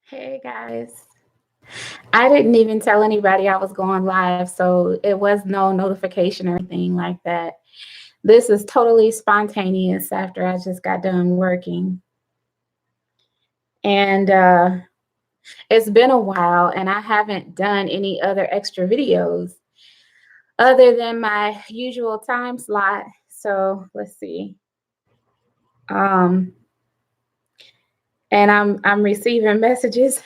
Hey guys. I didn't even tell anybody I was going live, so it was no notification or anything like that. This is totally spontaneous after I just got done working. And it's been a while, and I haven't done any other extra videos other than my usual time slot. So let's see. Um, and I'm receiving messages.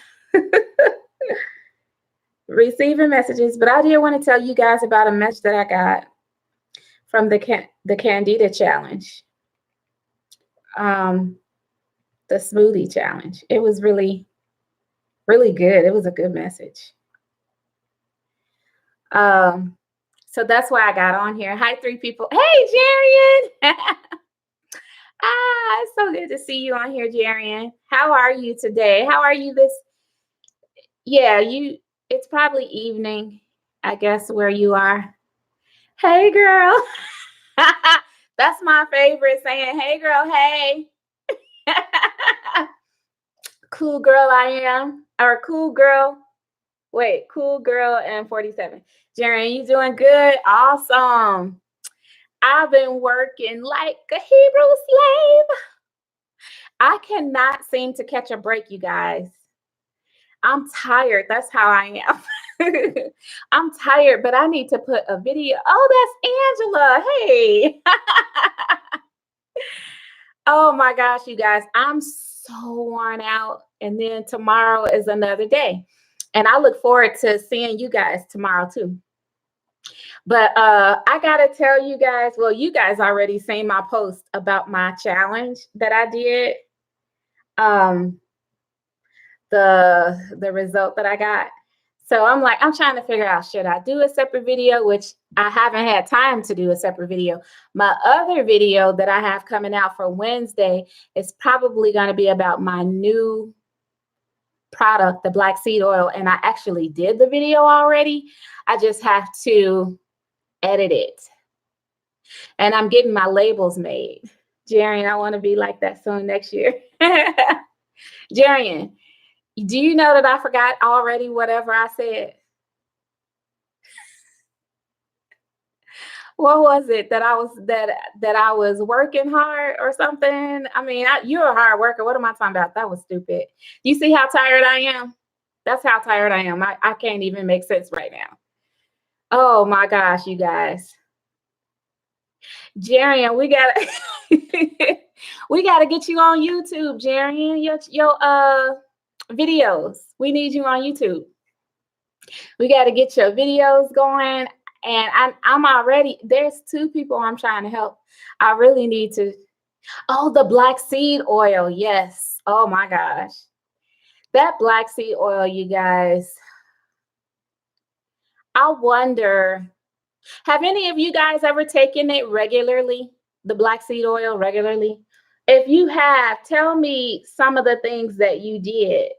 Receiving messages, but I did want to tell you guys about a message that I got from the Candida challenge, um, the smoothie challenge. It was really good. It was a good message. Um, so that's why I got on here. Hi, three people. Hey, Jarian. It's so good to see you on here, Jarian. How are you today? How are you this? Yeah, it's probably evening, I guess, where you are. Hey, girl. That's my favorite saying. Hey, girl. Hey. Cool girl I am. Or cool girl. Wait, cool girl and 47. Jaren, you doing good? Awesome. I've been working like a Hebrew slave. I cannot seem to catch a break, you guys. I'm tired. That's how I am. I'm tired, but I need to put a video. Oh, that's Angela. Hey. Oh my gosh, you guys. I'm so worn out. And then tomorrow is another day. And I look forward to seeing you guys tomorrow too. But I gotta tell you guys, well, you guys already seen my post about my challenge that I did. The result that I got. So I'm trying to figure out, should I do a separate video, which I haven't had time to do a separate video. My other video that I have coming out for Wednesday is probably going to be about my new product, the black seed oil. And I actually did the video already. I just have to edit it. And I'm getting my labels made. Jarian, I want to be like that soon next year. Jarian, do you know that I forgot already whatever I said? What was it that I was working hard or something? I mean, you're a hard worker. What am I talking about? That was stupid. You see how tired I am? That's how tired I am. I can't even make sense right now. Oh my gosh, you guys. Jarian, we gotta we gotta get you on YouTube, Jarian. Your videos. We need you on YouTube. We got to get your videos going. And I'm already, there's two people I'm trying to help. I really need to. Oh, the black seed oil. Yes. Oh my gosh. That black seed oil, you guys. I wonder, have any of you guys ever taken it regularly? The black seed oil regularly? If you have, tell me some of the things that you did.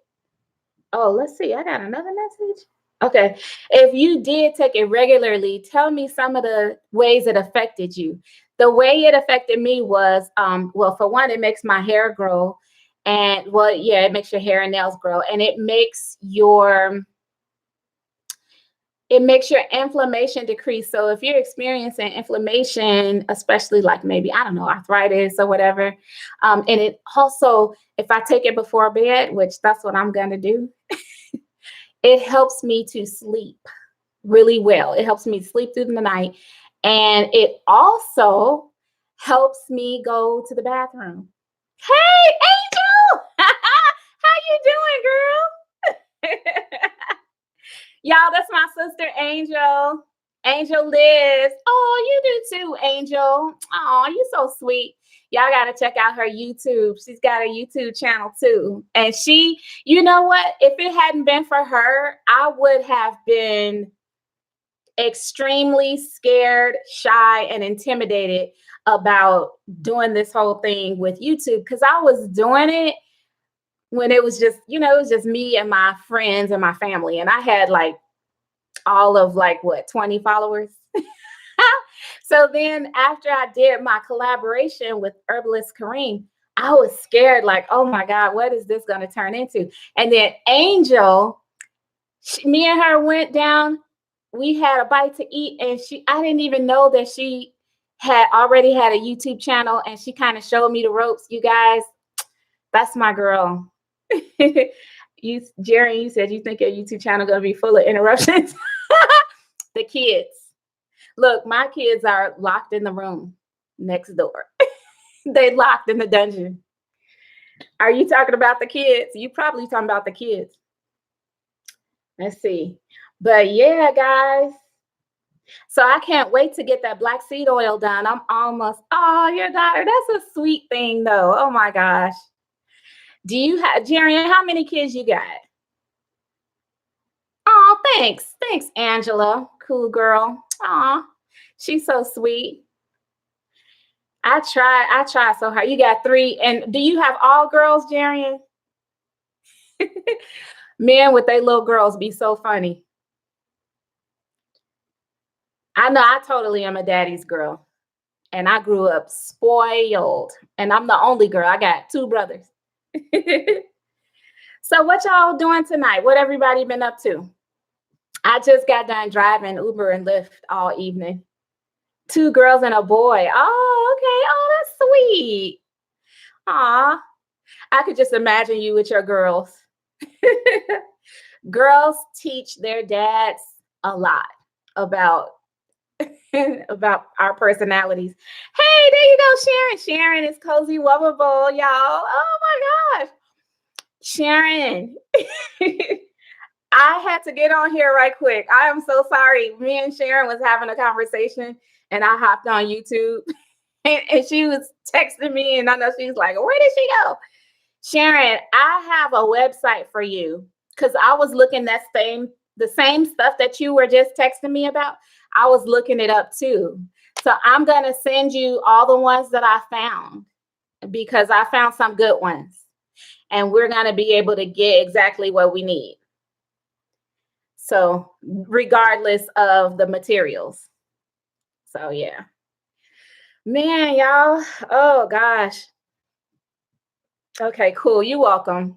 Oh, let's see. I got another message. Okay. If you did take it regularly, tell me some of the ways it affected you. The way it affected me was, well, for one, it makes my hair grow. And well, yeah, it makes your hair and nails grow. And it makes your inflammation decrease. So if you're experiencing inflammation, especially like maybe, I don't know, arthritis or whatever, and it also, if I take it before bed, which that's what I'm going to do, it helps me to sleep really well. It helps me sleep through the night. And it also helps me go to the bathroom. Hey, Angel! How you doing, girl? Y'all, that's my sister, Angel. Angel Liz. Oh, you do too, Angel. Oh, you're so sweet. Y'all got to check out her YouTube. She's got a YouTube channel too. And she, you know what? If it hadn't been for her, I would have been extremely scared, shy, and intimidated about doing this whole thing with YouTube, because I was doing it when it was just, it was just me and my friends and my family. And I had like all of 20 followers. So then after I did my collaboration with herbalist Kareem, I was scared, like, oh my God, what is this going to turn into? And then Angel, me and her went down. We had a bite to eat, and I didn't even know that she had already had a YouTube channel, and she kind of showed me the ropes. You guys, that's my girl. Jerry, you said you think your YouTube channel gonna be full of interruptions. The kids. Look, my kids are locked in the room next door. They locked in the dungeon. Are you talking about the kids? You probably talking about the kids. Let's see. But yeah, guys. So I can't wait to get that black seed oil done. I'm almost, oh, your daughter. That's a sweet thing though. Oh my gosh. Do you have, Jerry, how many kids you got? Oh, thanks. Thanks, Angela. Cool girl. Aw, she's so sweet. I try so hard. You got 3. And do you have all girls, Jerry? Men with their little girls be so funny. I know I totally am a daddy's girl. And I grew up spoiled. And I'm the only girl. I got 2 brothers. So what y'all doing tonight? What everybody been up to? I just got done driving Uber and Lyft all evening. 2 girls and a boy. Oh, okay. Oh, that's sweet. Aw. I could just imagine you with your girls. Girls teach their dads a lot about about our personalities. Hey, there you go, Sharon. Sharon is Cozy Wubbable, y'all. Oh my gosh. Sharon. I had to get on here right quick. I am so sorry. Me and Sharon was having a conversation and I hopped on YouTube and she was texting me and I know she's like, where did she go? Sharon, I have a website for you because I was looking at the same stuff that you were just texting me about. I was looking it up too. So I'm going to send you all the ones that I found because I found some good ones and we're going to be able to get exactly what we need. So regardless of the materials. So yeah, man, y'all. Oh gosh. Okay, cool. You're welcome.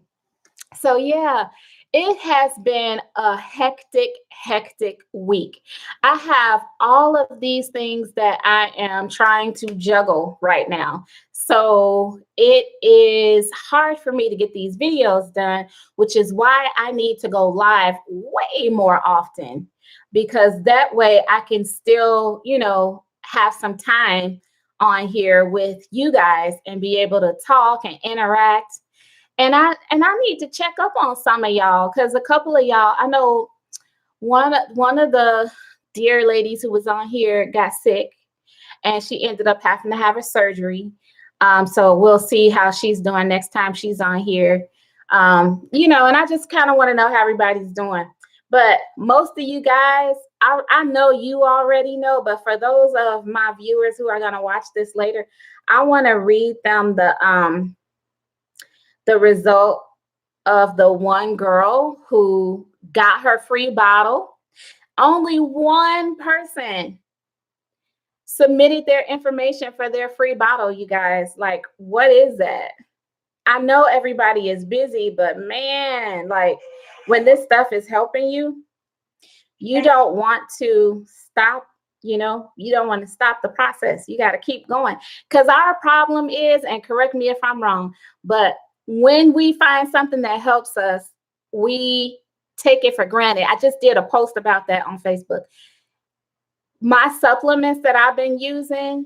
So yeah, it has been a hectic week. I have all of these things that I am trying to juggle right now. So it is hard for me to get these videos done, which is why I need to go live way more often, because that way I can still, have some time on here with you guys and be able to talk and interact. And I need to check up on some of y'all because a couple of y'all, I know one of the dear ladies who was on here got sick and she ended up having to have a surgery. So we'll see how she's doing next time she's on here. And I just kind of want to know how everybody's doing. But most of you guys, I know you already know, but for those of my viewers who are going to watch this later, I want to read them the result of the one girl who got her free bottle. Only one person submitted their information for their free bottle, you guys. Like, what is that? I know everybody is busy, but man, like when this stuff is helping you, you don't want to stop, you don't want to stop the process. You got to keep going. Because our problem is, and correct me if I'm wrong, but when we find something that helps us, we take it for granted. I just did a post about that on Facebook. My supplements that I've been using,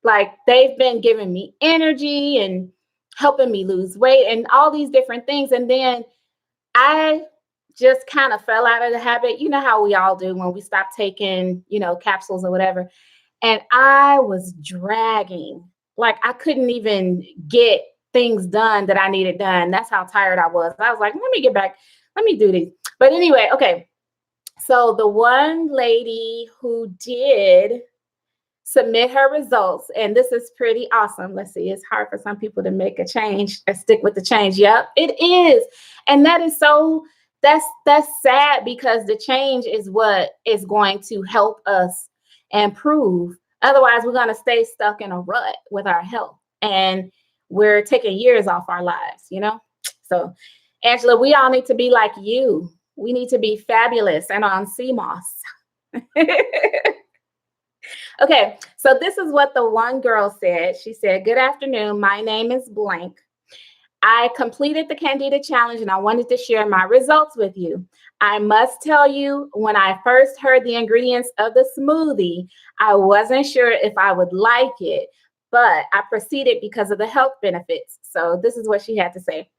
like they've been giving me energy and helping me lose weight and all these different things. And then I just kind of fell out of the habit. You know how we all do when we stop taking, capsules or whatever. And I was dragging, like I couldn't even get things done that I needed done. That's how tired I was. I was like, let me get back. Let me do these. But anyway, okay. So the one lady who did submit her results, and this is pretty awesome. Let's see. It's hard for some people to make a change and stick with the change. Yep, it is. And that is so, that's sad because the change is what is going to help us improve. Otherwise, we're going to stay stuck in a rut with our health. And we're taking years off our lives, So, Angela, we all need to be like you. We need to be fabulous and on CMOS. Okay, so this is what the one girl said. She said, "Good afternoon. My name is blank. I completed the Candida challenge and I wanted to share my results with you. I must tell you, when I first heard the ingredients of the smoothie, I wasn't sure if I would like it, but I proceeded because of the health benefits." So this is what she had to say.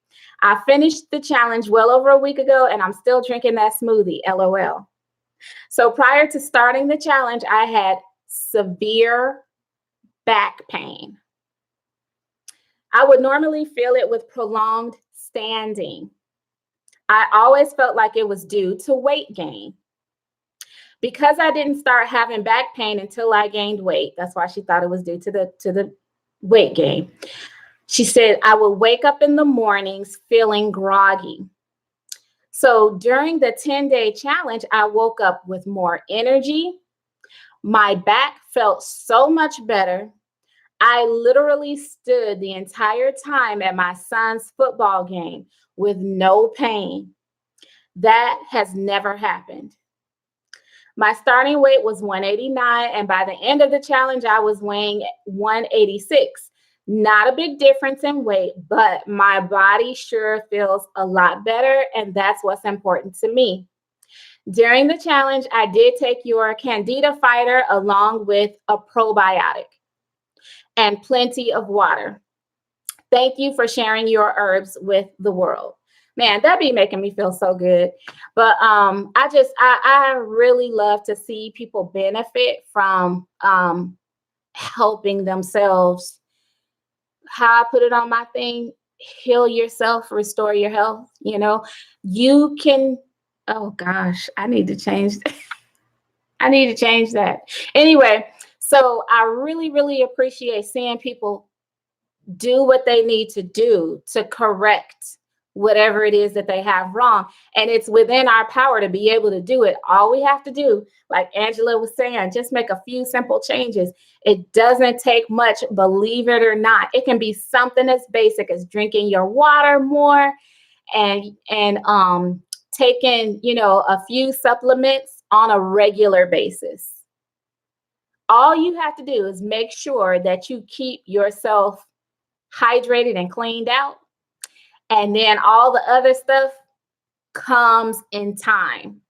"I finished the challenge well over a week ago and I'm still drinking that smoothie, LOL. So prior to starting the challenge, I had severe back pain. I would normally feel it with prolonged standing. I always felt like it was due to weight gain. Because I didn't start having back pain until I gained weight," that's why she thought it was due to the weight gain. She said, "I would wake up in the mornings feeling groggy. So during the 10-day challenge, I woke up with more energy. My back felt so much better. I literally stood the entire time at my son's football game with no pain. That has never happened. My starting weight was 189, and by the end of the challenge, I was weighing 186. Not a big difference in weight, but my body sure feels a lot better, and that's what's important to me. During the challenge, I did take your Candida Fighter along with a probiotic and plenty of water. Thank you for sharing your herbs with the world." Man, that be making me feel so good. But I really love to see people benefit from helping themselves. How I put it on my thing, heal yourself, restore your health. You can, oh gosh, I need to change that. I need to change that. Anyway, so I really, really appreciate seeing people do what they need to do to correct whatever it is that they have wrong. And it's within our power to be able to do it. All we have to do, like Angela was saying, just make a few simple changes. It doesn't take much, believe it or not. It can be something as basic as drinking your water more and taking, a few supplements on a regular basis. All you have to do is make sure that you keep yourself hydrated and cleaned out. And then all the other stuff comes in time.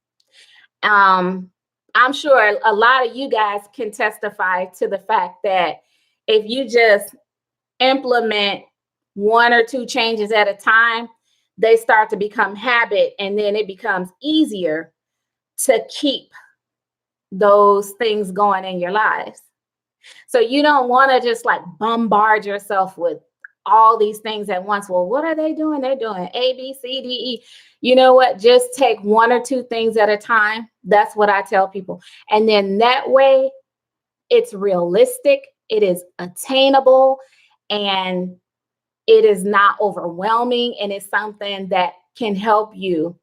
I'm sure a lot of you guys can testify to the fact that if you just implement one or two changes at a time, they start to become habit, and then it becomes easier to keep those things going in your lives. So you don't want to just like bombard yourself with all these things at once. Well, what are they doing? They're doing A, B, C, D, E. You know what? Just take one or two things at a time. That's what I tell people. And then that way it's realistic, it is attainable, and it is not overwhelming. And it's something that can help you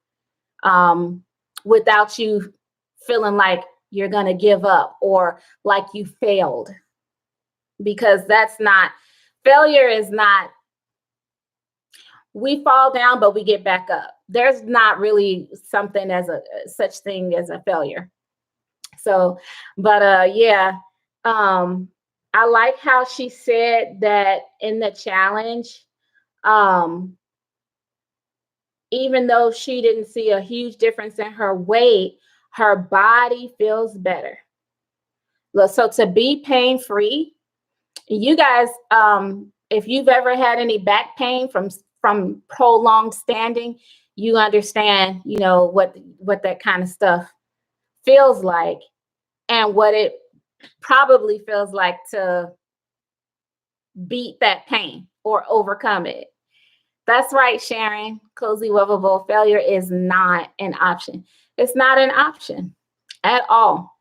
without you feeling like you're going to give up or like you failed. Because failure is not, we fall down, but we get back up. There's not really something as such thing as a failure. So, but yeah, I like how she said that in the challenge, even though she didn't see a huge difference in her weight, her body feels better. So to be pain-free, you guys, if you've ever had any back pain from prolonged standing, you understand, what that kind of stuff feels like and what it probably feels like to beat that pain or overcome it. That's right, Sharon. Cozy Weavable, failure is not an option. It's not an option at all.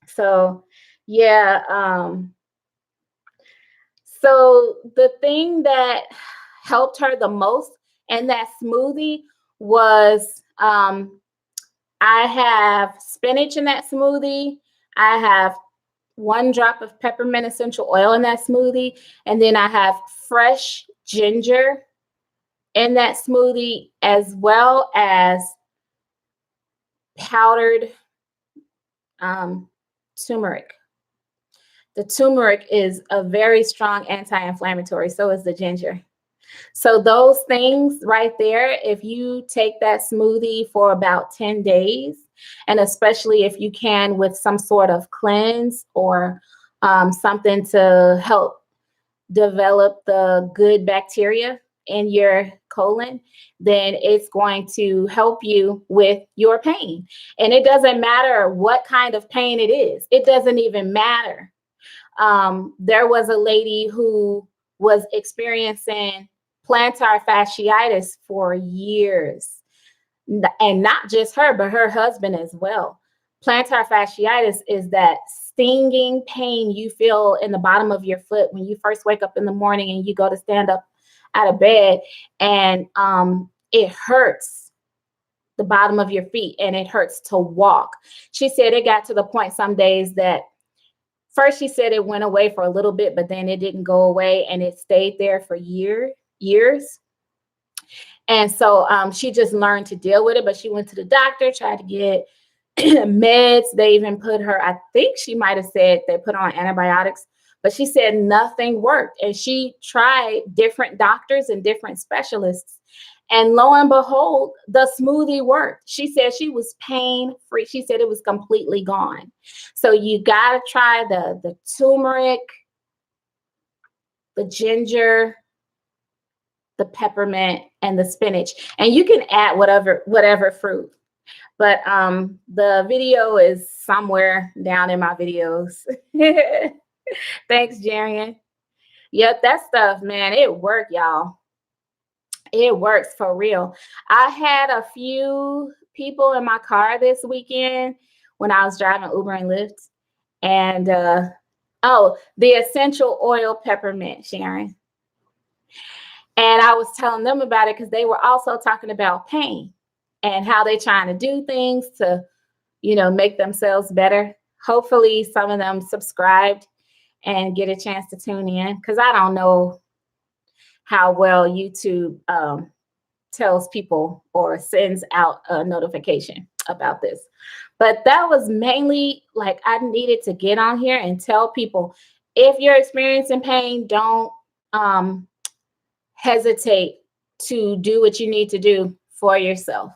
So, yeah. So the thing that helped her the most in that smoothie was I have spinach in that smoothie. I have 1 drop of peppermint essential oil in that smoothie. And then I have fresh ginger in that smoothie, as well as powdered turmeric. The turmeric is a very strong anti-inflammatory, so is the ginger. So those things right there, if you take that smoothie for about 10 days, and especially if you can with some sort of cleanse or something to help develop the good bacteria in your colon, then it's going to help you with your pain. And it doesn't matter what kind of pain it is. It doesn't even matter. There was a lady who was experiencing plantar fasciitis for years. And not just her, but her husband as well. Plantar fasciitis is that stinging pain you feel in the bottom of your foot when you first wake up in the morning and you go to stand up out of bed, and it hurts the bottom of your feet and it hurts to walk. She said it got to the point some days that first she said it went away for a little bit, but then it didn't go away and it stayed there for years. And so she just learned to deal with it, but she went to the doctor, tried to get meds. They even put her, I think she might have said they put on antibiotics, but she said nothing worked. And she tried different doctors and different specialists. And lo and behold, the smoothie worked. She said she was pain-free. She said it was completely gone. So you got to try the turmeric, the ginger, the peppermint, and the spinach. And you can add whatever fruit. But the video is somewhere down in my videos. Thanks, Jarian. Yep, that stuff, man, it worked, y'all. It works for real. I had a few people in my car this weekend when I was driving Uber and Lyft. And the essential oil peppermint, Sharon. And I was telling them about it because they were also talking about pain and how they're trying to do things to, make themselves better. Hopefully some of them subscribed and get a chance to tune in, because I don't know how well YouTube tells people or sends out a notification about this. But that was mainly like I needed to get on here and tell people, if you're experiencing pain, don't hesitate to do what you need to do for yourself.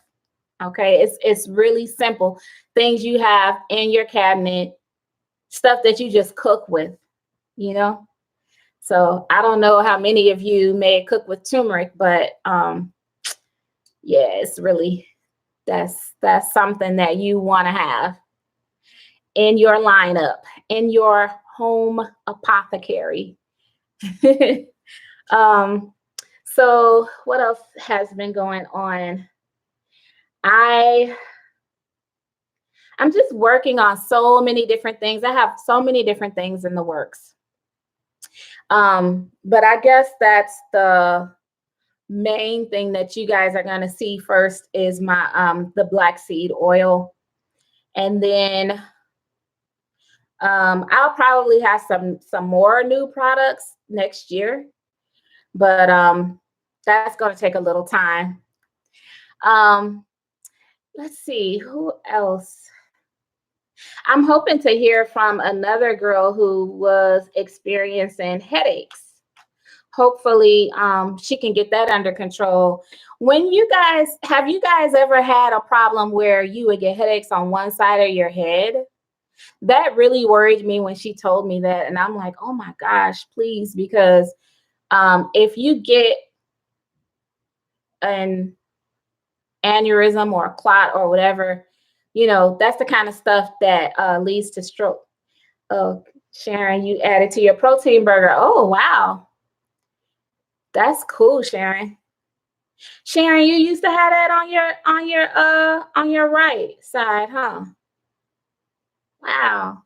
Okay, it's really simple. Things you have in your cabinet, stuff that you just cook with, So I don't know how many of you may cook with turmeric, but yeah, it's really that's something that you want to have in your lineup, in your home apothecary. So what else has been going on? I'm just working on so many different things. I have so many different things in the works. But I guess that's the main thing that you guys are going to see first is my the black seed oil. And then I'll probably have some more new products next year. But that's going to take a little time. Let's see, who else? I'm hoping to hear from another girl who was experiencing headaches. Hopefully, she can get that under control. Have you guys ever had a problem where you would get headaches on one side of your head? That really worried me when she told me that. And I'm like, oh my gosh, please, because if you get an aneurysm or a clot or whatever, that's the kind of stuff that leads to stroke. Oh, Sharon, you added to your protein burger. Oh, wow. That's cool, Sharon. Sharon, you used to have that on your right side, huh? Wow.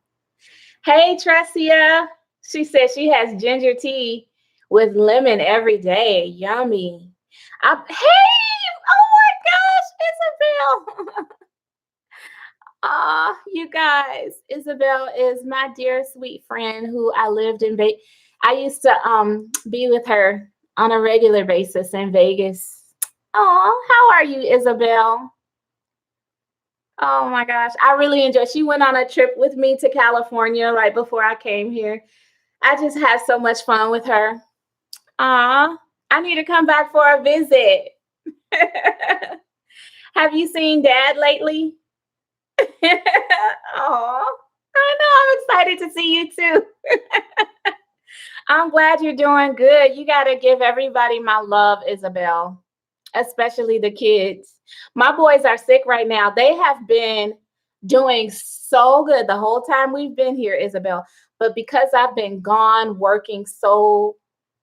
Hey, Trecia. She says she has ginger tea with lemon every day. Yummy. Hey, oh my gosh, Isabel. You guys, Isabel is my dear sweet friend who I lived in I used to be with her on a regular basis in Vegas. Oh, how are you, Isabel? Oh my gosh, I really enjoyed. She went on a trip with me to California right before I came here. I just had so much fun with her. I need to come back for a visit. Have you seen Dad lately? Oh, I know. I'm excited to see you too. I'm glad you're doing good. You got to give everybody my love, Isabel, especially the kids. My boys are sick right now. They have been doing so good the whole time we've been here, Isabel. But because I've been gone working so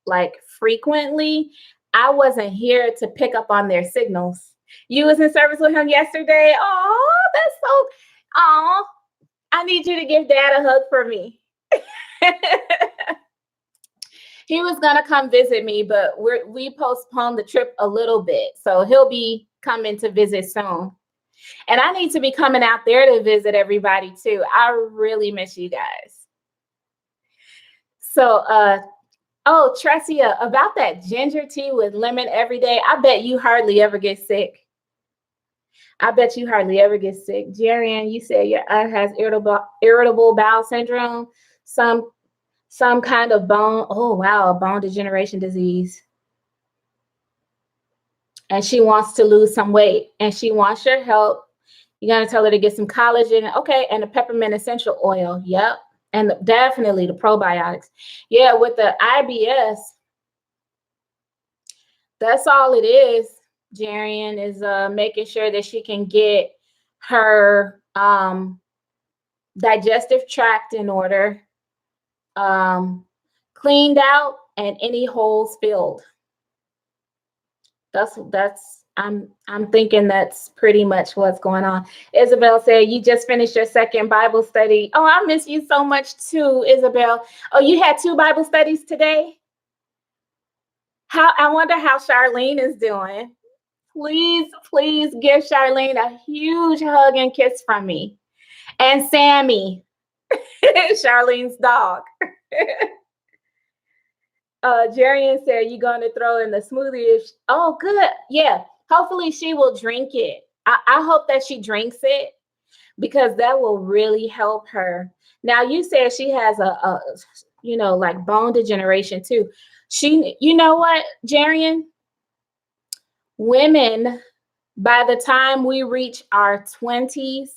like frequently, I wasn't here to pick up on their signals. You was in service with him yesterday. Oh, that's so. Oh, I need you to give Dad a hug for me. He was gonna come visit me, but we postponed the trip a little bit, so he'll be coming to visit soon. And I need to be coming out there to visit everybody too. I really miss you guys. So, oh, Trecia, about that ginger tea with lemon every day, I bet you hardly ever get sick. I bet you hardly ever get sick. Jarian, you said your aunt has irritable bowel syndrome, some kind of bone. Oh, wow, bone degeneration disease. And she wants to lose some weight and she wants your help. You're going to tell her to get some collagen. Okay. And the peppermint essential oil. Yep. And definitely the probiotics. Yeah. With the IBS, that's all it is. Jarian is making sure that she can get her digestive tract in order, cleaned out, and any holes filled. I'm thinking that's pretty much what's going on. Isabel said you just finished your second Bible study. Oh, I miss you so much too, Isabel. Oh, you had 2 Bible studies today? I wonder how Charlene is doing. Please give Charlene a huge hug and kiss from me. And Sammy, Charlene's dog. Jarian said you're going to throw in the smoothie. Oh, good. Yeah. Hopefully she will drink it. I hope that she drinks it because that will really help her. Now, you said she has a like bone degeneration too. You know what, Jarian? Women, by the time we reach our 20s,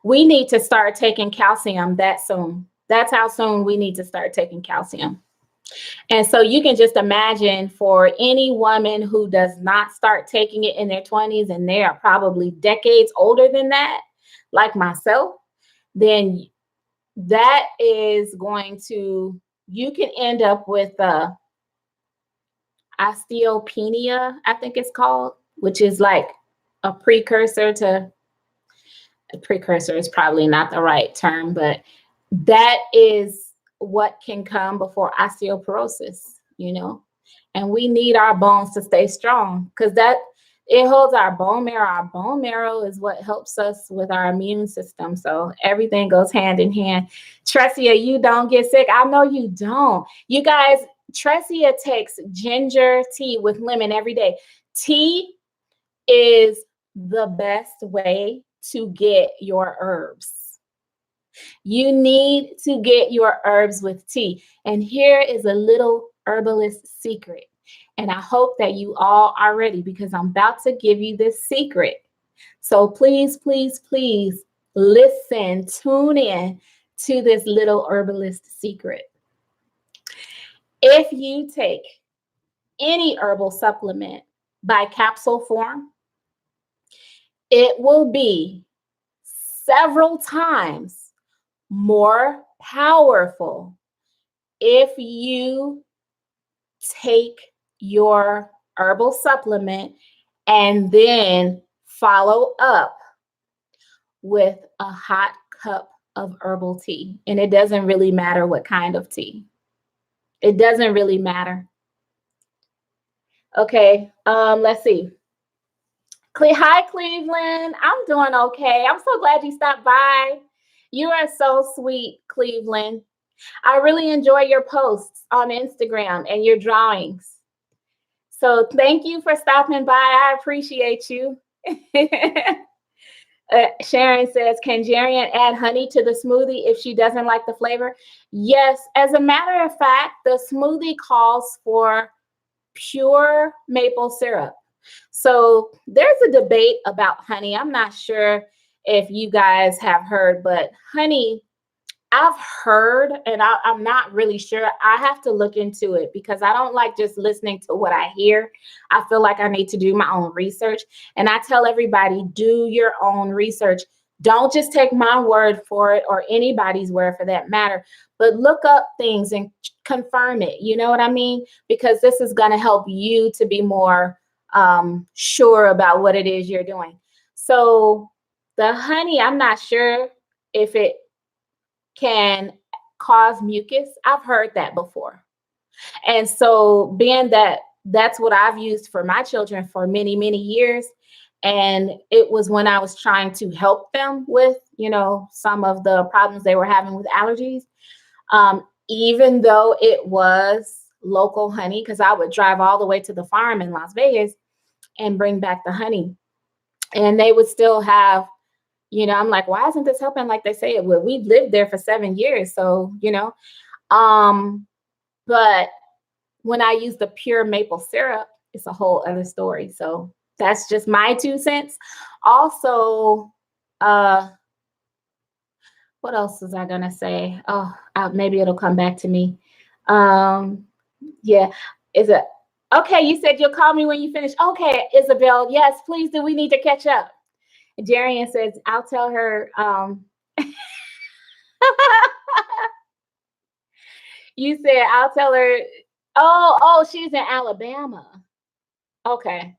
we need to start taking calcium that soon. That's how soon we need to start taking calcium. And so you can just imagine for any woman who does not start taking it in their 20s, and they are probably decades older than that, like myself, then that is going to, you can end up with osteopenia, I think it's called, which is like a precursor is probably not the right term, but that is what can come before osteoporosis, and we need our bones to stay strong because it holds our bone marrow. Our bone marrow is what helps us with our immune system. So everything goes hand in hand. Trecia, you don't get sick. I know you don't. You guys, Trecia takes ginger tea with lemon every day. Tea is the best way to get your herbs. You need to get your herbs with tea. And here is a little herbalist secret. And I hope that you all are ready because I'm about to give you this secret. So please, please, please listen, tune in to this little herbalist secret. If you take any herbal supplement by capsule form, it will be several times more powerful if you take your herbal supplement and then follow up with a hot cup of herbal tea. And it doesn't really matter what kind of tea. It doesn't really matter. Okay, let's see. Hi, Cleveland. I'm doing okay. I'm so glad you stopped by. You are so sweet, Cleveland. I really enjoy your posts on Instagram and your drawings. So thank you for stopping by. I appreciate you. Sharon says, can Jarian add honey to the smoothie if she doesn't like the flavor? Yes. As a matter of fact, the smoothie calls for pure maple syrup. So there's a debate about honey. I'm not sure if you guys have heard, but honey, I've heard, and I'm not really sure. I have to look into it because I don't like just listening to what I hear. I feel like I need to do my own research. And I tell everybody, do your own research. Don't just take my word for it or anybody's word for that matter, but look up things and confirm it. You know what I mean? Because this is going to help you to be more sure about what it is you're doing. So the honey, I'm not sure if it can cause mucus. I've heard that before. And so being that that's what I've used for my children for many, many years. And it was when I was trying to help them with, some of the problems they were having with allergies. Even though it was local honey, because I would drive all the way to the farm in Las Vegas and bring back the honey. And they would still have, I'm like, why isn't this helping like they say it would? We've lived there for 7 years. So, but when I use the pure maple syrup, it's a whole other story. So that's just my 2 cents. Also, what else was I gonna say? Oh, maybe it'll come back to me. Yeah, is it okay? You said you'll call me when you finish. Okay, Isabel. Yes, please do. We need to catch up. Jarian says, I'll tell her. You said, I'll tell her. Oh, she's in Alabama. Okay.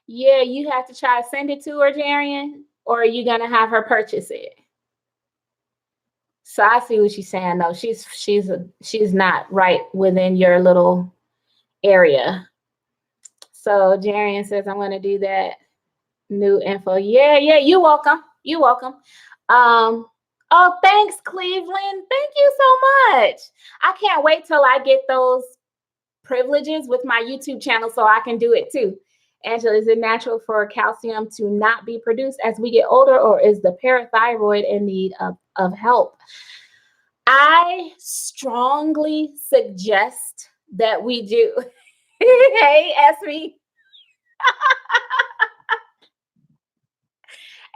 Yeah, you have to try to send it to her, Jarian, or are you going to have her purchase it? So I see what she's saying, though. She's not right within your little area. So Jarian says, I'm going to do that. New info. Yeah, you're welcome. You're welcome. Oh, thanks, Cleveland. Thank you so much. I can't wait till I get those privileges with my YouTube channel so I can do it too. Angela, is it natural for calcium to not be produced as we get older, or is the parathyroid in need of help? I strongly suggest that we do. Hey, Esme.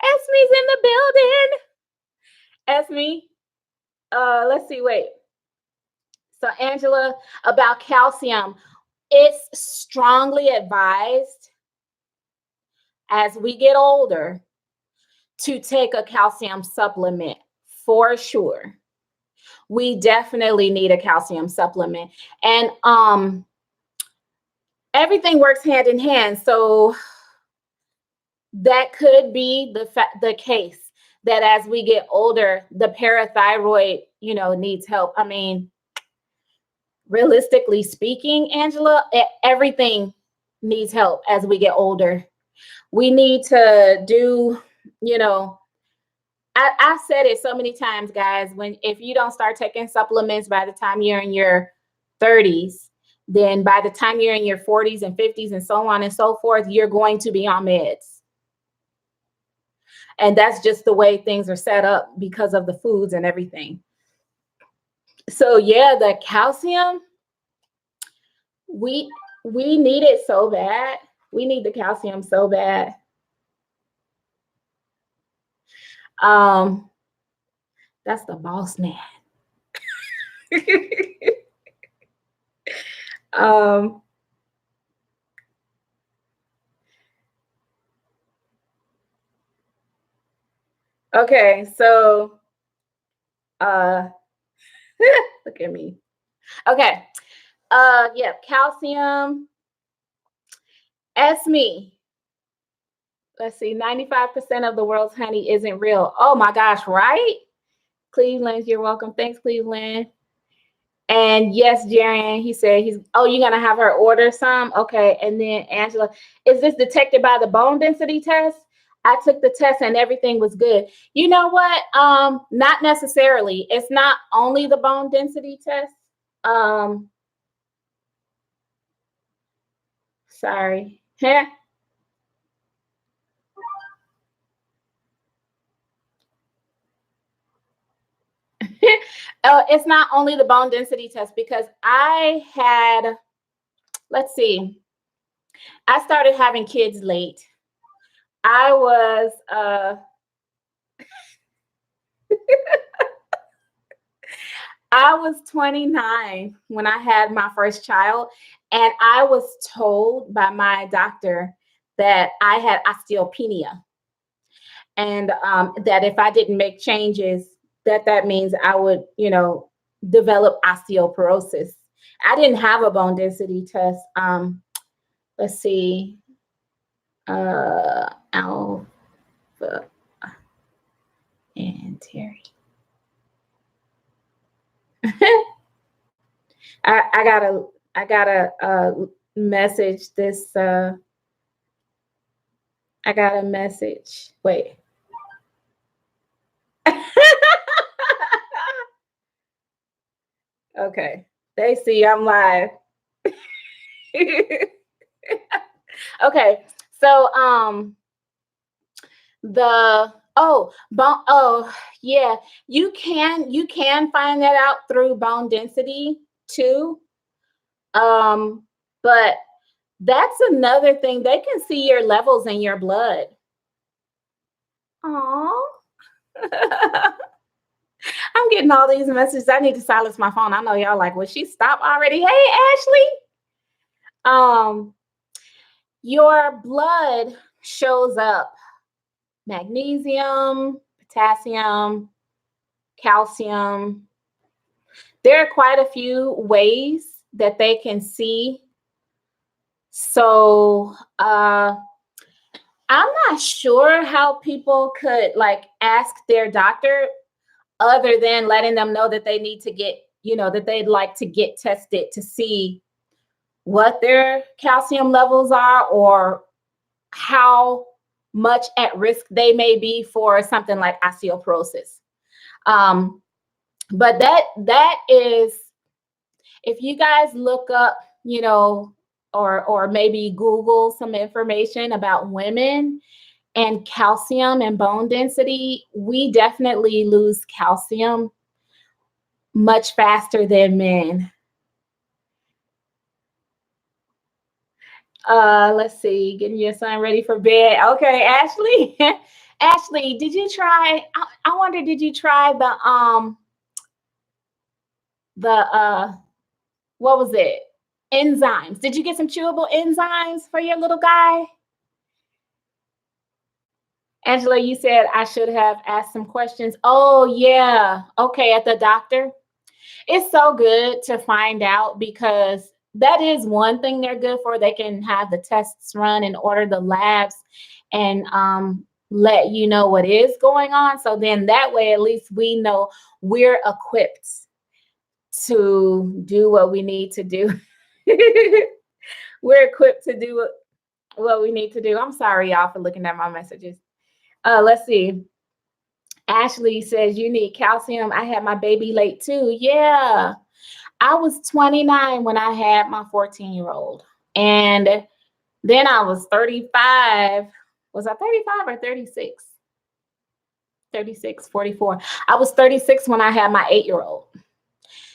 Esme's in the building. Esme, let's see, wait. So Angela, about calcium, it's strongly advised as we get older to take a calcium supplement for sure. We definitely need a calcium supplement. And everything works hand in hand. So that could be the case that as we get older, the parathyroid, needs help. I mean, realistically speaking, Angela, everything needs help as we get older. We need to do, I've said it so many times, guys, if you don't start taking supplements by the time you're in your 30s, then by the time you're in your 40s and 50s and so on and so forth, you're going to be on meds. And that's just the way things are set up because of the foods and everything. So yeah, the calcium, we need it so bad. We need the calcium so bad. That's the boss man. Okay, so look at me. Okay. Yeah, calcium. Esme. Let's see, 95% of the world's honey isn't real. Oh my gosh, right? Cleveland, you're welcome. Thanks, Cleveland. And yes, Jarian, he said oh, you're gonna have her order some? Okay. And then Angela, is this detected by the bone density test? I took the test and everything was good. You know what? Not necessarily. It's not only the bone density test. Sorry. It's not only the bone density test, because let's see, I started having kids late. I was I was 29 when I had my first child, and I was told by my doctor that I had osteopenia, and that if I didn't make changes, that means I would, develop osteoporosis. I didn't have a bone density test. Let's see, Alpha and Terry. I gotta message this. I got a message. Wait. Okay. They see I'm live. Okay. So yeah, you can find that out through bone density too. But that's another thing. They can see your levels in your blood. Aww. I'm getting all these messages. I need to silence my phone. I know y'all like, will she stop already? Hey, Ashley. Your blood shows up magnesium, potassium, calcium. There are quite a few ways that they can see. So I'm not sure how people could ask their doctor, other than letting them know that they need to get, that they'd like to get tested to see what their calcium levels are, or how much at risk they may be for something like osteoporosis. But that is, if you guys look up, or maybe Google some information about women and calcium and bone density, we definitely lose calcium much faster than men. Let's see, getting your son ready for bed. Okay, Ashley. Ashley, did you try? I wonder, did you try the what was it? Enzymes. Did you get some chewable enzymes for your little guy? Angela, you said I should have asked some questions. Oh yeah. Okay, at the doctor. It's so good to find out, because that is one thing they're good for. They can have the tests run and order the labs and let you know what is going on. So then that way, at least we know we're equipped to do what we need to do. We're equipped to do what we need to do. I'm sorry, y'all, for looking at my messages. Let's see. Ashley says, you need calcium. I had my baby late too. Yeah. I was 29 when I had my 14-year-old. And then I was 35. Was I 35 or 36? 36, 44. I was 36 when I had my 8-year-old.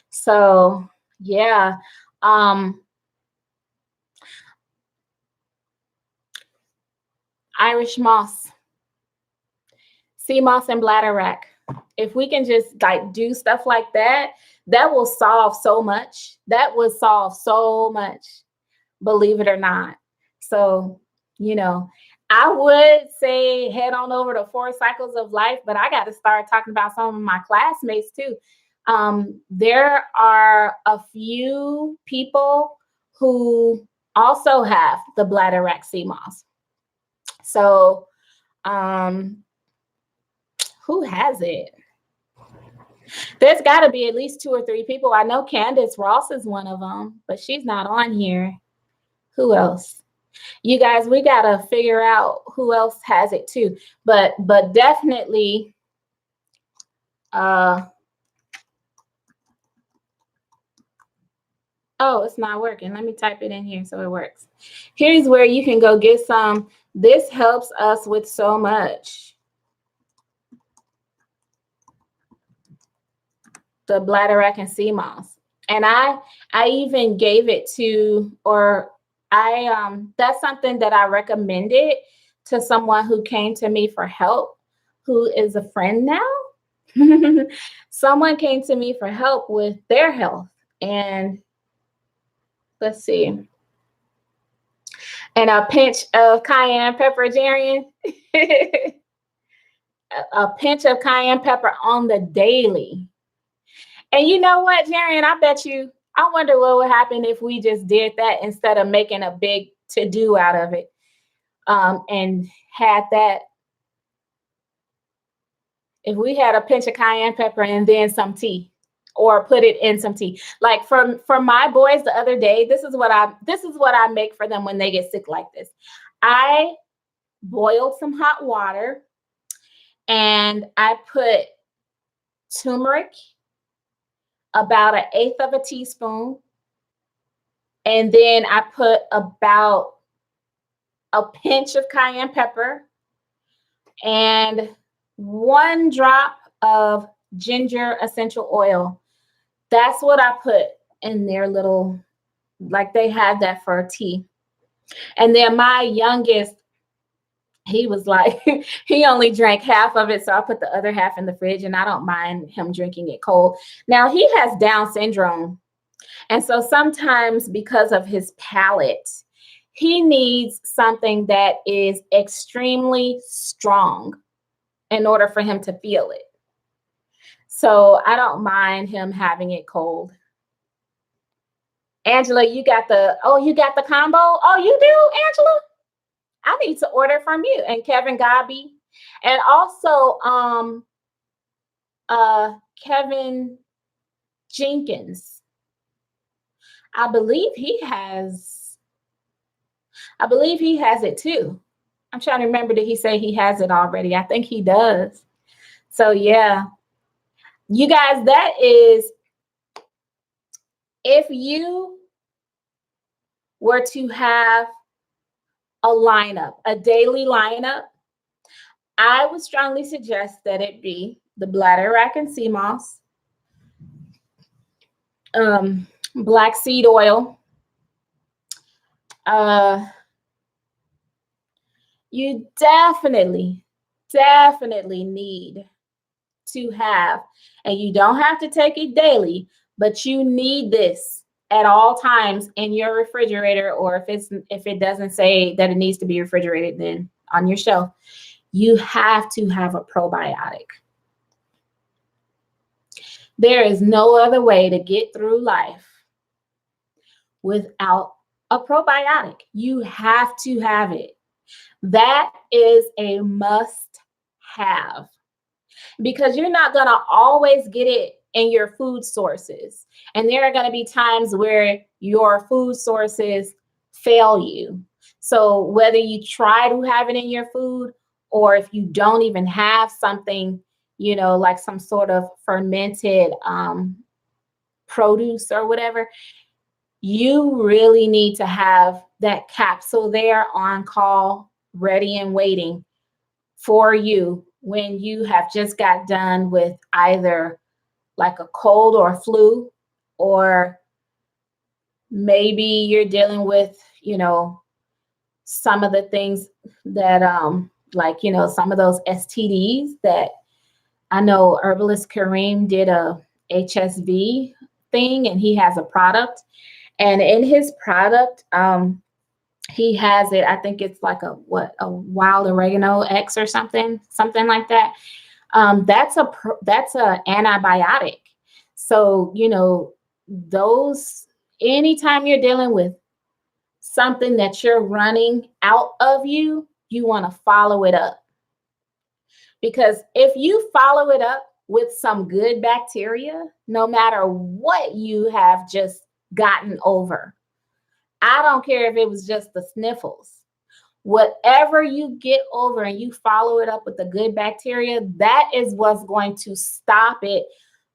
So yeah. Irish moss, sea moss, and bladderwrack. If we can just do stuff like that, that will solve so much. That would solve so much, believe it or not. So, I would say head on over to 4 Cycles of Life, but I got to start talking about some of my classmates too. There are a few people who also have the bladderwrack sea moss. So, who has it? There's got to be at least 2 or 3 people. I know Candace Ross is one of them, but she's not on here. Who else? You guys, we got to figure out who else has it too. But definitely, oh, it's not working. Let me type it in here so it works. Here's where you can go get some. This helps us with so much. The bladderwrack and sea moss. And I even gave it to, or that's something that I recommended to someone who came to me for help, who is a friend now. Someone came to me for help with their health. And let's see. And a pinch of cayenne pepper, Jarian. A pinch of cayenne pepper on the daily. And you know what, Jarian, I wonder what would happen if we just did that instead of making a big to-do out of it, and had that. If we had a pinch of cayenne pepper and then some tea, or put it in some tea. Like for my boys the other day, this is what I make for them when they get sick like this. I boiled some hot water and I put turmeric, about 1/8 of a teaspoon. And then I put about a pinch of cayenne pepper and 1 drop of ginger essential oil. That's what I put in their little, like they had that for tea. And then my youngest, he was like, he only drank half of it. So I put the other half in the fridge, and I don't mind him drinking it cold. Now he has Down syndrome. And so sometimes because of his palate, he needs something that is extremely strong in order for him to feel it. So I don't mind him having it cold. Angela, you got the combo? Oh, you do, Angela? I need to order from you. And Kevin Gobby. And also Kevin Jenkins. I believe he has it too. I'm trying to remember, did he say he has it already? I think he does. So yeah. You guys, that is, if you were to have a lineup, a daily lineup, I would strongly suggest that it be the bladderwrack and sea moss, black seed oil. You definitely need to have, and you don't have to take it daily, but you need this at all times in your refrigerator, or if it doesn't say that it needs to be refrigerated, then on your shelf, you have to have a probiotic. There is no other way to get through life without a probiotic. You have to have it. That is a must have, because you're not going to always get it in your food sources. And there are going to be times where your food sources fail you. So whether you try to have it in your food, or if you don't even have something, like some sort of fermented produce or whatever, you really need to have that capsule there on call, ready and waiting for you when you have just got done with either like a cold or flu, or maybe you're dealing with, some of the things that, some of those STDs that I know Herbalist Kareem did a HSV thing, and he has a product, and in his product, he has it, I think it's like a wild oregano X or something like that. That's a antibiotic. So, those, anytime you're dealing with something that you're running out of, you want to follow it up. Because if you follow it up with some good bacteria, no matter what you have just gotten over. I don't care if it was just the sniffles. Whatever you get over and you follow it up with the good bacteria, that is what's going to stop it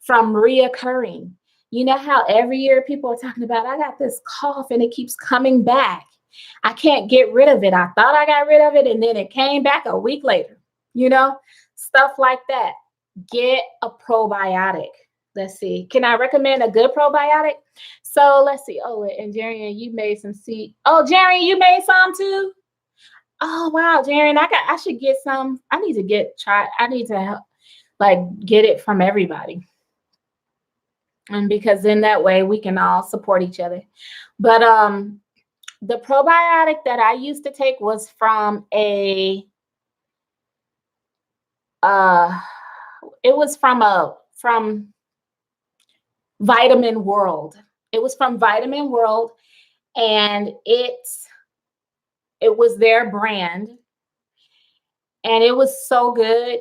from reoccurring. You know how every year people are talking about, I got this cough and it keeps coming back. I can't get rid of it. I thought I got rid of it and then it came back a week later, stuff like that. Get a probiotic. Let's see. Can I recommend a good probiotic? So let's see. Oh, and Jerry, you made some seed. Oh, Jerry, you made some too? Oh, wow, Jerry, I should get some. I need to get it from everybody. And because in that way we can all support each other. But the probiotic that I used to take was from it was from Vitamin World. It was from Vitamin World, and it was their brand, and it was so good.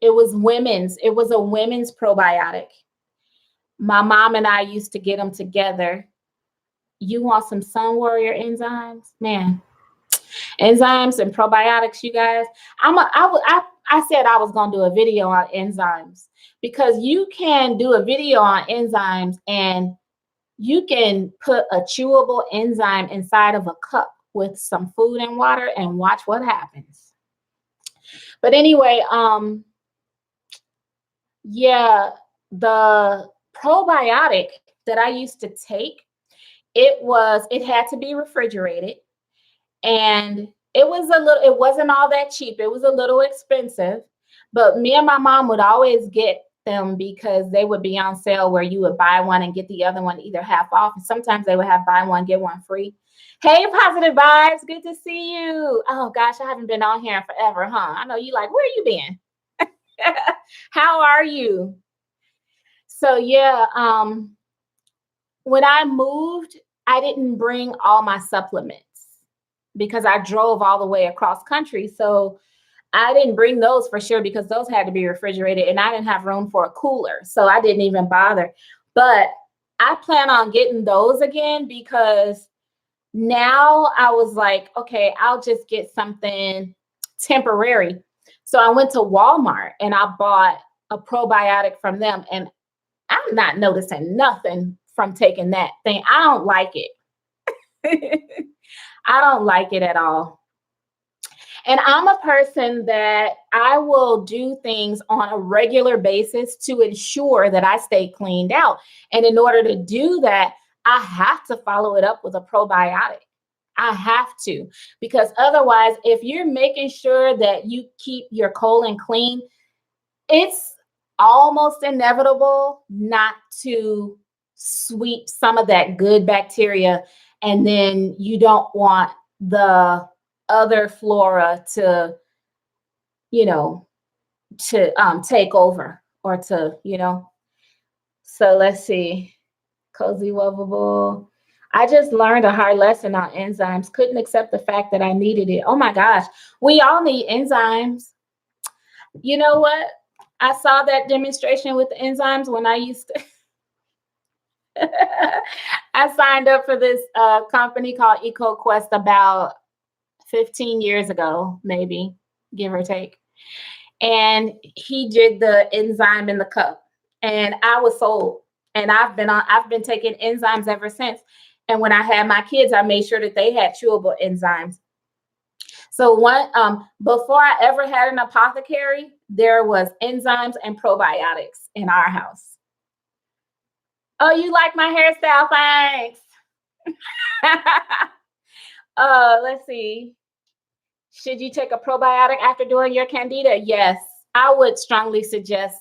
It was a women's probiotic. My mom and I used to get them together. You want some Sun Warrior enzymes? Man, enzymes and probiotics, you guys. I said I was going to do a video on enzymes, because you can do a video on enzymes and you can put a chewable enzyme inside of a cup with some food and water and watch what happens. But anyway, yeah, the probiotic that I used to take, it had to be refrigerated, and it wasn't all that cheap. It was a little expensive, but me and my mom would always get them because they would be on sale, where you would buy one and get the other one either half off. And sometimes they would have buy one, get one free. Hey, Positive Vibes, good to see you. Oh gosh, I haven't been on here in forever, huh? I know you like, where you been? How are you? So yeah, when I moved, I didn't bring all my supplements because I drove all the way across country. So I didn't bring those for sure, because those had to be refrigerated and I didn't have room for a cooler. So I didn't even bother. But I plan on getting those again, because now I was like, okay, I'll just get something temporary. So I went to Walmart and I bought a probiotic from them, and I'm not noticing nothing from taking that thing. I don't like it. I don't like it at all. And I'm a person that I will do things on a regular basis to ensure that I stay cleaned out. And in order to do that, I have to follow it up with a probiotic. I have to, because otherwise, if you're making sure that you keep your colon clean, it's almost inevitable not to sweep some of that good bacteria. And then you don't want the other flora to take over, or so let's see. Cozy Lovable. I just learned a hard lesson on enzymes. Couldn't accept the fact that I needed it. Oh my gosh, we all need enzymes. You know what? I saw that demonstration with the enzymes when I used to. I signed up for this company called EcoQuest about 15 years ago, maybe, give or take. And he did the enzyme in the cup, and I was sold. And I've been taking enzymes ever since. And when I had my kids, I made sure that they had chewable enzymes. So before I ever had an apothecary, there was enzymes and probiotics in our house. Oh, you like my hairstyle? Thanks. Let's see. Should you take a probiotic after doing your candida? Yes, I would strongly suggest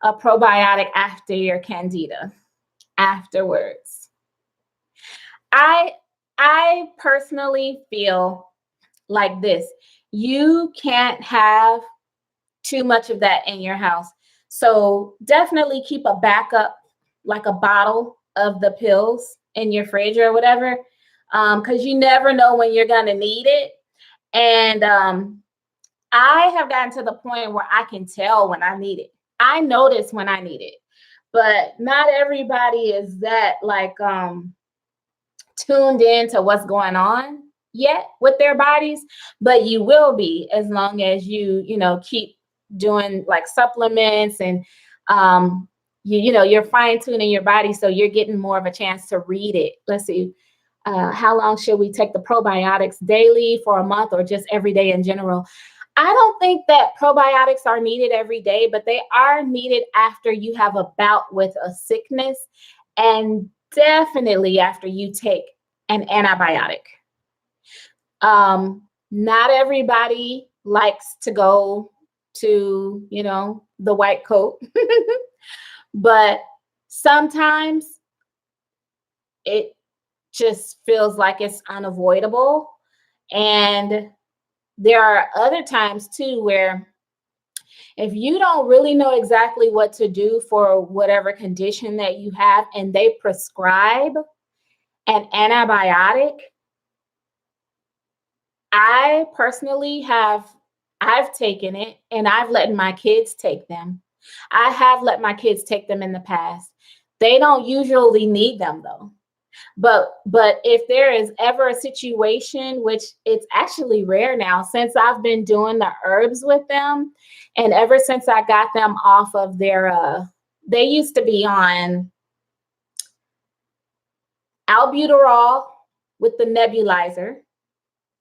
a probiotic after your candida, afterwards. I personally feel like this. You can't have too much of that in your house. So definitely keep a backup, like a bottle of the pills in your fridge or whatever, because you never know when you're going to need it. And I have gotten to the point where I can tell when I need it. I notice when I need it, but not everybody is that like tuned in to what's going on yet with their bodies, but you will be as long as you know, keep doing like supplements and you know, you're fine tuning your body so you're getting more of a chance to read it. Let's see. How long should we take the probiotics daily for a month or just every day in general? I don't think that probiotics are needed every day, but they are needed after you have a bout with a sickness and definitely after you take an antibiotic. Not everybody likes to go to, you know, the white coat, but sometimes it just feels like it's unavoidable. And there are other times too where if you don't really know exactly what to do for whatever condition that you have and they prescribe an antibiotic, I personally I've taken it and I've let my kids take them. I have let my kids take them in the past. They don't usually need them though. But if there is ever a situation, which it's actually rare now since I've been doing the herbs with them, and ever since I got them off of their they used to be on albuterol with the nebulizer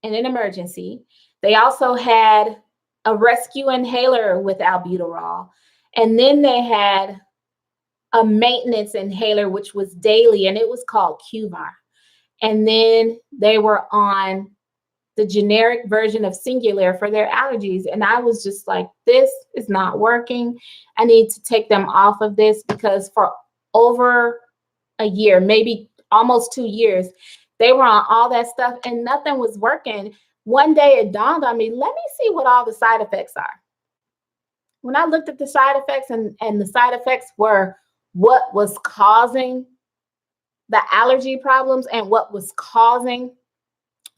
in an emergency. They also had a rescue inhaler with albuterol. And then they had a maintenance inhaler, which was daily, and it was called QVAR. And then they were on the generic version of Singular for their allergies. And I was just like, this is not working. I need to take them off of this because for over a year, maybe almost 2 years, they were on all that stuff and nothing was working. One day it dawned on me, let me see what all the side effects are. When I looked at the side effects and the side effects were what was causing the allergy problems and what was causing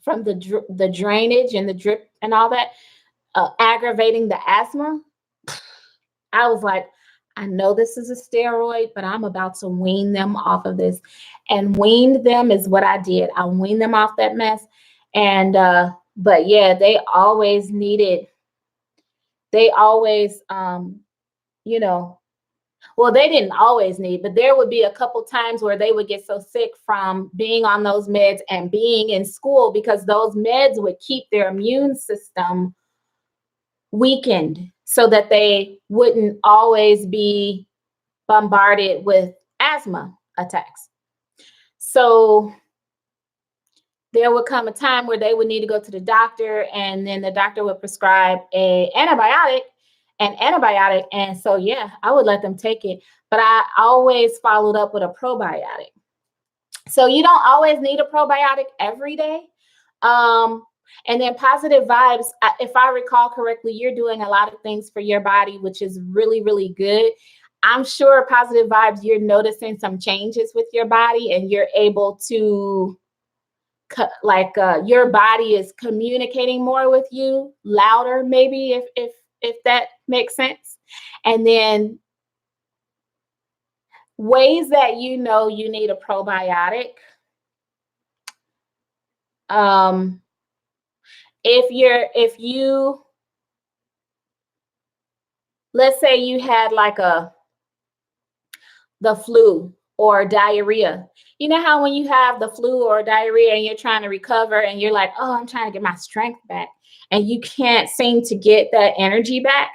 from the drainage and the drip and all that, aggravating the asthma, I was like, I know this is a steroid, but I'm about to wean them off of this. And weaned them is what I did. I weaned them off that mess. And but yeah, they always you know, well, they didn't always need, but there would be a couple times where they would get so sick from being on those meds and being in school because those meds would keep their immune system weakened so that they wouldn't always be bombarded with asthma attacks. So there would come a time where they would need to go to the doctor and then the doctor would prescribe an antibiotic. And so, yeah, I would let them take it. But I always followed up with a probiotic. So you don't always need a probiotic every day. And then positive vibes, if I recall correctly, you're doing a lot of things for your body, which is really, really good. I'm sure positive vibes, you're noticing some changes with your body and you're able to your body is communicating more with you louder, maybe if that makes sense. And then ways that you know you need a probiotic. If you let's say you had like the flu or diarrhea. You know how when you have the flu or diarrhea and you're trying to recover and you're like, oh, I'm trying to get my strength back, and you can't seem to get that energy back?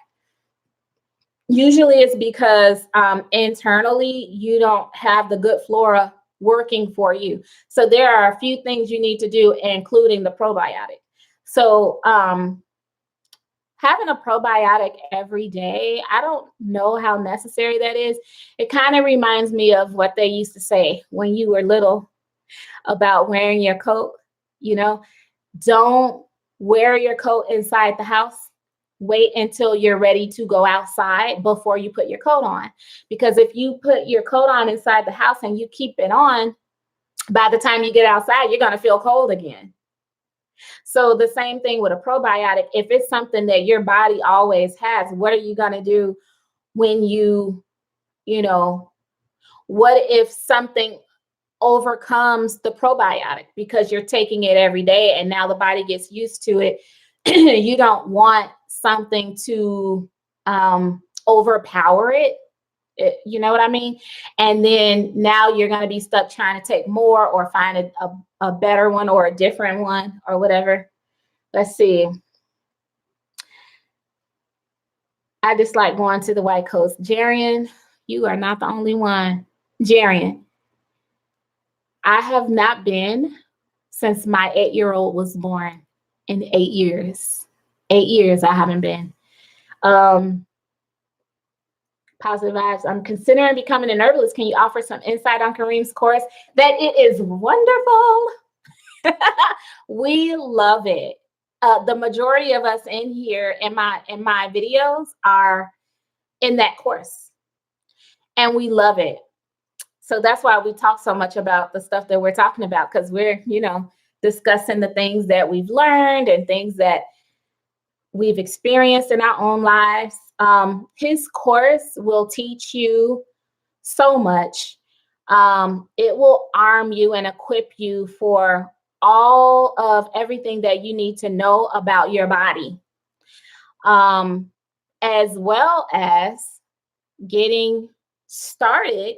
Usually it's because internally you don't have the good flora working for you. So there are a few things you need to do, including the probiotic. So having a probiotic every day, I don't know how necessary that is. It kind of reminds me of what they used to say when you were little about wearing your coat. You know, don't wear your coat inside the house. Wait until you're ready to go outside before you put your coat on. Because if you put your coat on inside the house and you keep it on, by the time you get outside, you're going to feel cold again. So the same thing with a probiotic. If it's something that your body always has, what are you going to do when you know, what if something overcomes the probiotic because you're taking it every day and now the body gets used to it? You don't want something to overpower it. You know what I mean? And then now you're going to be stuck trying to take more or find a better one or a different one or whatever. Let's see. I just like going to the White Coast. Jarian, you are not the only one. Jarian, I have not been since my 8-year-old was born in 8 years. 8 years I haven't been. Positive vibes. I'm considering becoming an herbalist. Can you offer some insight on Kareem's course? That it is wonderful. We love it. The majority of us in here in my videos are in that course, and we love it. So that's why we talk so much about the stuff that we're talking about, because we're, discussing the things that we've learned and things that we've experienced in our own lives. His course will teach you so much. It will arm you and equip you for all of everything that you need to know about your body, as well as getting started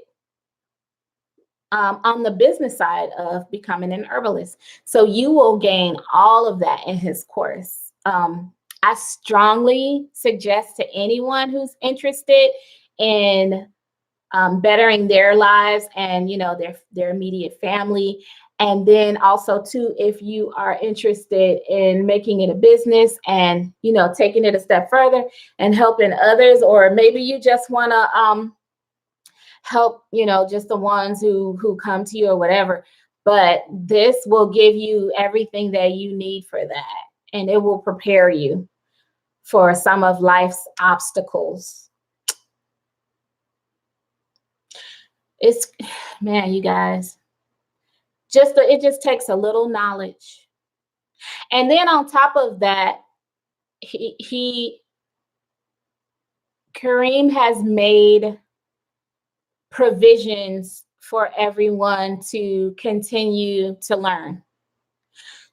on the business side of becoming an herbalist. So you will gain all of that in his course. I strongly suggest to anyone who's interested in bettering their lives and, their immediate family. And then also too, if you are interested in making it a business and, taking it a step further and helping others, or maybe you just want to help, just the ones who come to you or whatever. But this will give you everything that you need for that. And it will prepare you for some of life's obstacles. Man, you guys, it just takes a little knowledge. And then on top of that, Kareem has made provisions for everyone to continue to learn.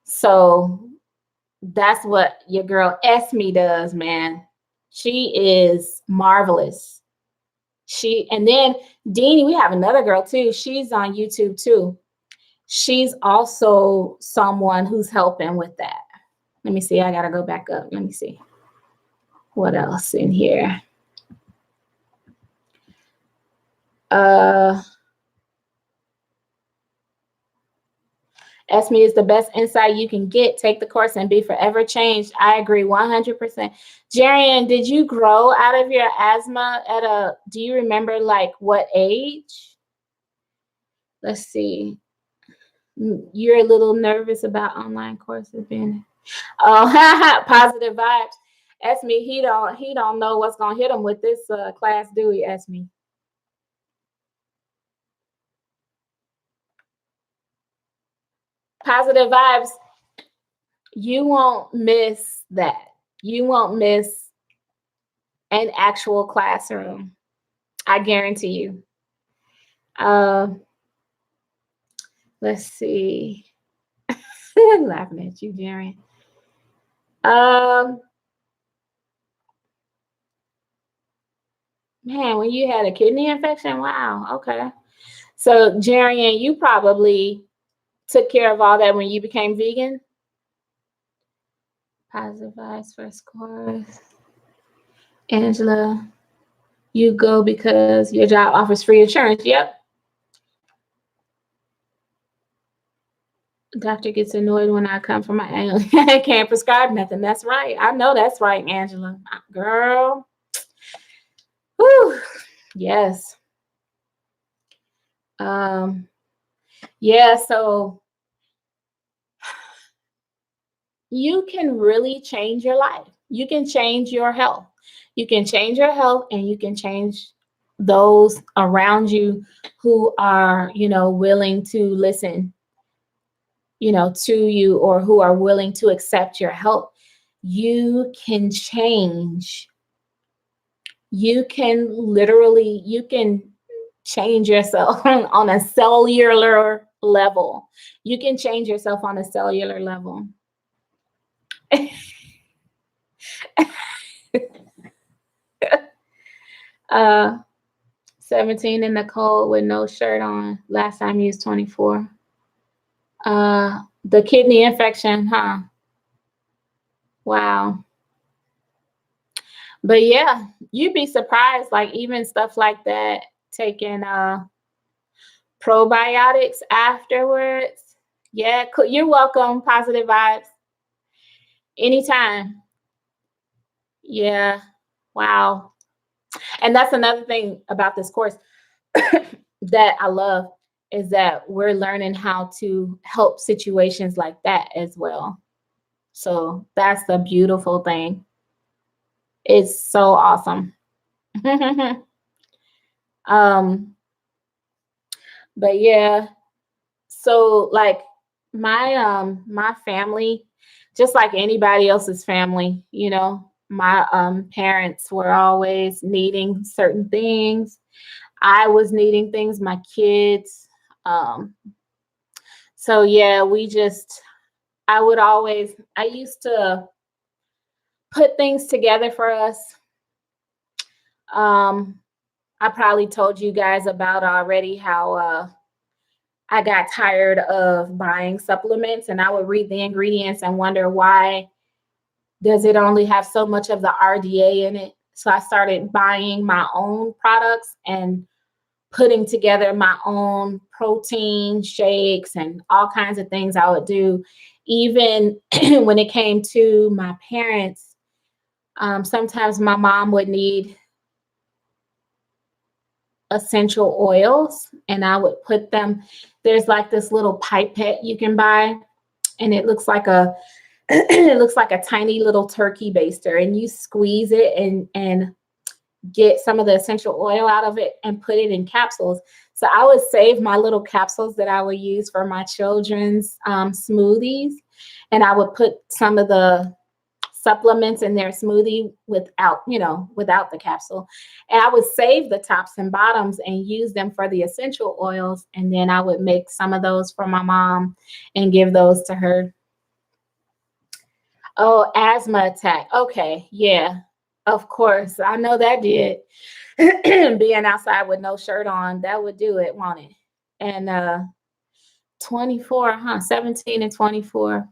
So that's what your girl Esme does, man. She is marvelous. And then Deanie, we have another girl too. She's on YouTube too. She's also someone who's helping with that. Let me see. I got to go back up. Let me see. What else in here? Esme is the best insight you can get. Take the course and be forever changed. I agree 100%. Jarian, did you grow out of your asthma do you remember like what age? Let's see. You're a little nervous about online courses being. Oh, positive vibes. Esme, he don't know what's gonna hit him with this class, do we, Esme? Positive vibes. You won't miss that. You won't miss an actual classroom. I guarantee you. Let's see. Laughing at you, Jarian. Man, when you had a kidney infection, wow. Okay. So, Jarian, you probably took care of all that when you became vegan. Positive vibes first course. Angela, you go because your job offers free insurance. Yep. Doctor gets annoyed when I come for my annual. I can't prescribe nothing. That's right. I know that's right, Angela. Girl. Whew. Yes. Yeah, so you can really change your life. You can change your health. You can change your health, and you can change those around you who are, willing to listen, to you, or who are willing to accept your help. You can change you can literally, you can change yourself on a cellular level. You can change yourself on a cellular level. uh 17 in the cold with no shirt on. Last time you was 24. The kidney infection, huh? Wow. But yeah, you'd be surprised, like even stuff like that, taking probiotics afterwards. Yeah, cool. You're welcome. Positive vibes. Anytime. Yeah. Wow. And that's another thing about this course that I love is that we're learning how to help situations like that as well. So that's the beautiful thing. It's so awesome. um, but yeah, so like my family, just like anybody else's family, my parents were always needing certain things. I was needing things, my kids. Um, so yeah, I used to put things together for us. Um, I probably told you guys about already how I got tired of buying supplements and I would read the ingredients and wonder why does it only have so much of the RDA in it. So I started buying my own products and putting together my own protein shakes and all kinds of things I would do. Even when it came to my parents, sometimes my mom would need essential oils and I would put them. There's like this little pipette you can buy, and it looks like a it looks like a tiny little turkey baster, and you squeeze it and get some of the essential oil out of it and put it in capsules. So I would save my little capsules that I would use for my children's smoothies, and I would put some of the supplements in their smoothie without the capsule. And I would save the tops and bottoms and use them for the essential oils. And then I would make some of those for my mom and give those to her. Oh, asthma attack. Okay. Yeah, of course. I know that did. Being outside with no shirt on, that would do it, won't it? And 24, huh? 17 and 24,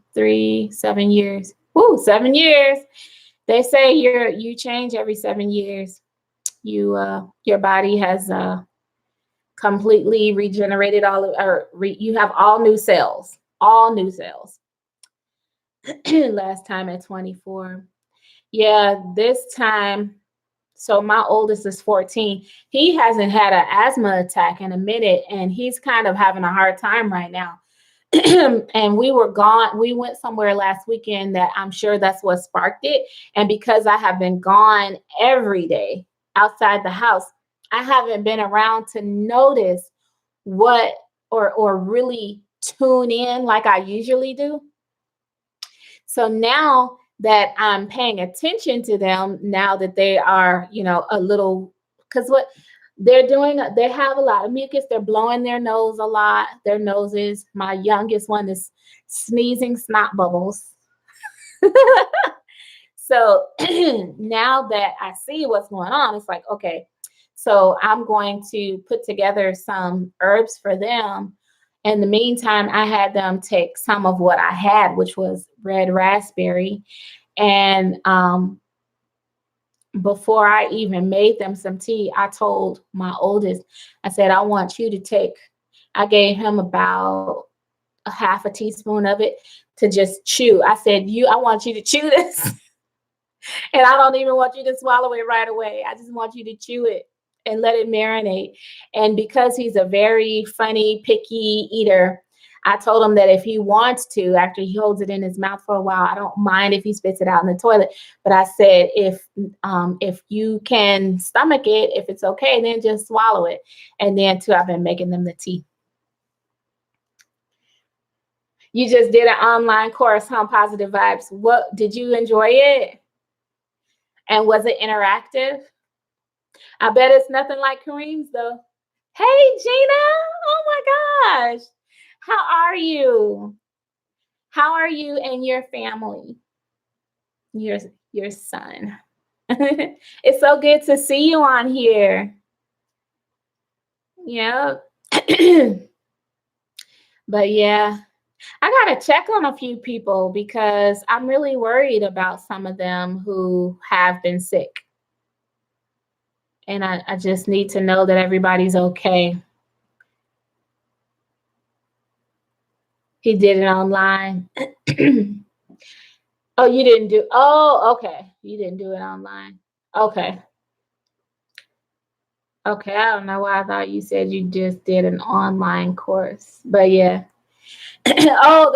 7 years. Woo, 7 years. They say you change every 7 years. Your body has completely regenerated you have all new cells, all new cells. Last time at 24. Yeah, this time. So my oldest is 14. He hasn't had an asthma attack in a minute, and he's kind of having a hard time right now. And we went somewhere last weekend that I'm sure that's what sparked it. And because I have been gone every day outside the house, I haven't been around to notice what or really tune in like I usually do. So now that I'm paying attention to them, now that they are, a little, because what they're doing, they have a lot of mucus. They're blowing their nose a lot, their noses. My youngest one is sneezing snot bubbles. So now that I see what's going on, it's like, okay, so I'm going to put together some herbs for them. In the meantime, I had them take some of what I had, which was red raspberry. And before I even made them some tea, I told my oldest, I said, I gave him about a half a teaspoon of it to just chew. I said, I want you to chew this. And I don't even want you to swallow it right away. I just want you to chew it and let it marinate. And because he's a very funny, picky eater, I told him that if he wants to, after he holds it in his mouth for a while, I don't mind if he spits it out in the toilet. But I said, if you can stomach it, if it's okay, then just swallow it. And then too, I've been making them the tea. You just did an online course, huh? Positive Vibes. What did you enjoy it? And was it interactive? I bet it's nothing like Kareem's though. Hey, Gina. Oh my gosh. How are you? How are you and your family? Your your son. It's so good to see you on here. Yeah. But yeah, I got to check on a few people because I'm really worried about some of them who have been sick. And I just need to know that everybody's okay. He did it online. Oh, you didn't do. Oh, okay. You didn't do it online. Okay. Okay. I don't know why I thought you said you just did an online course. But yeah. Oh,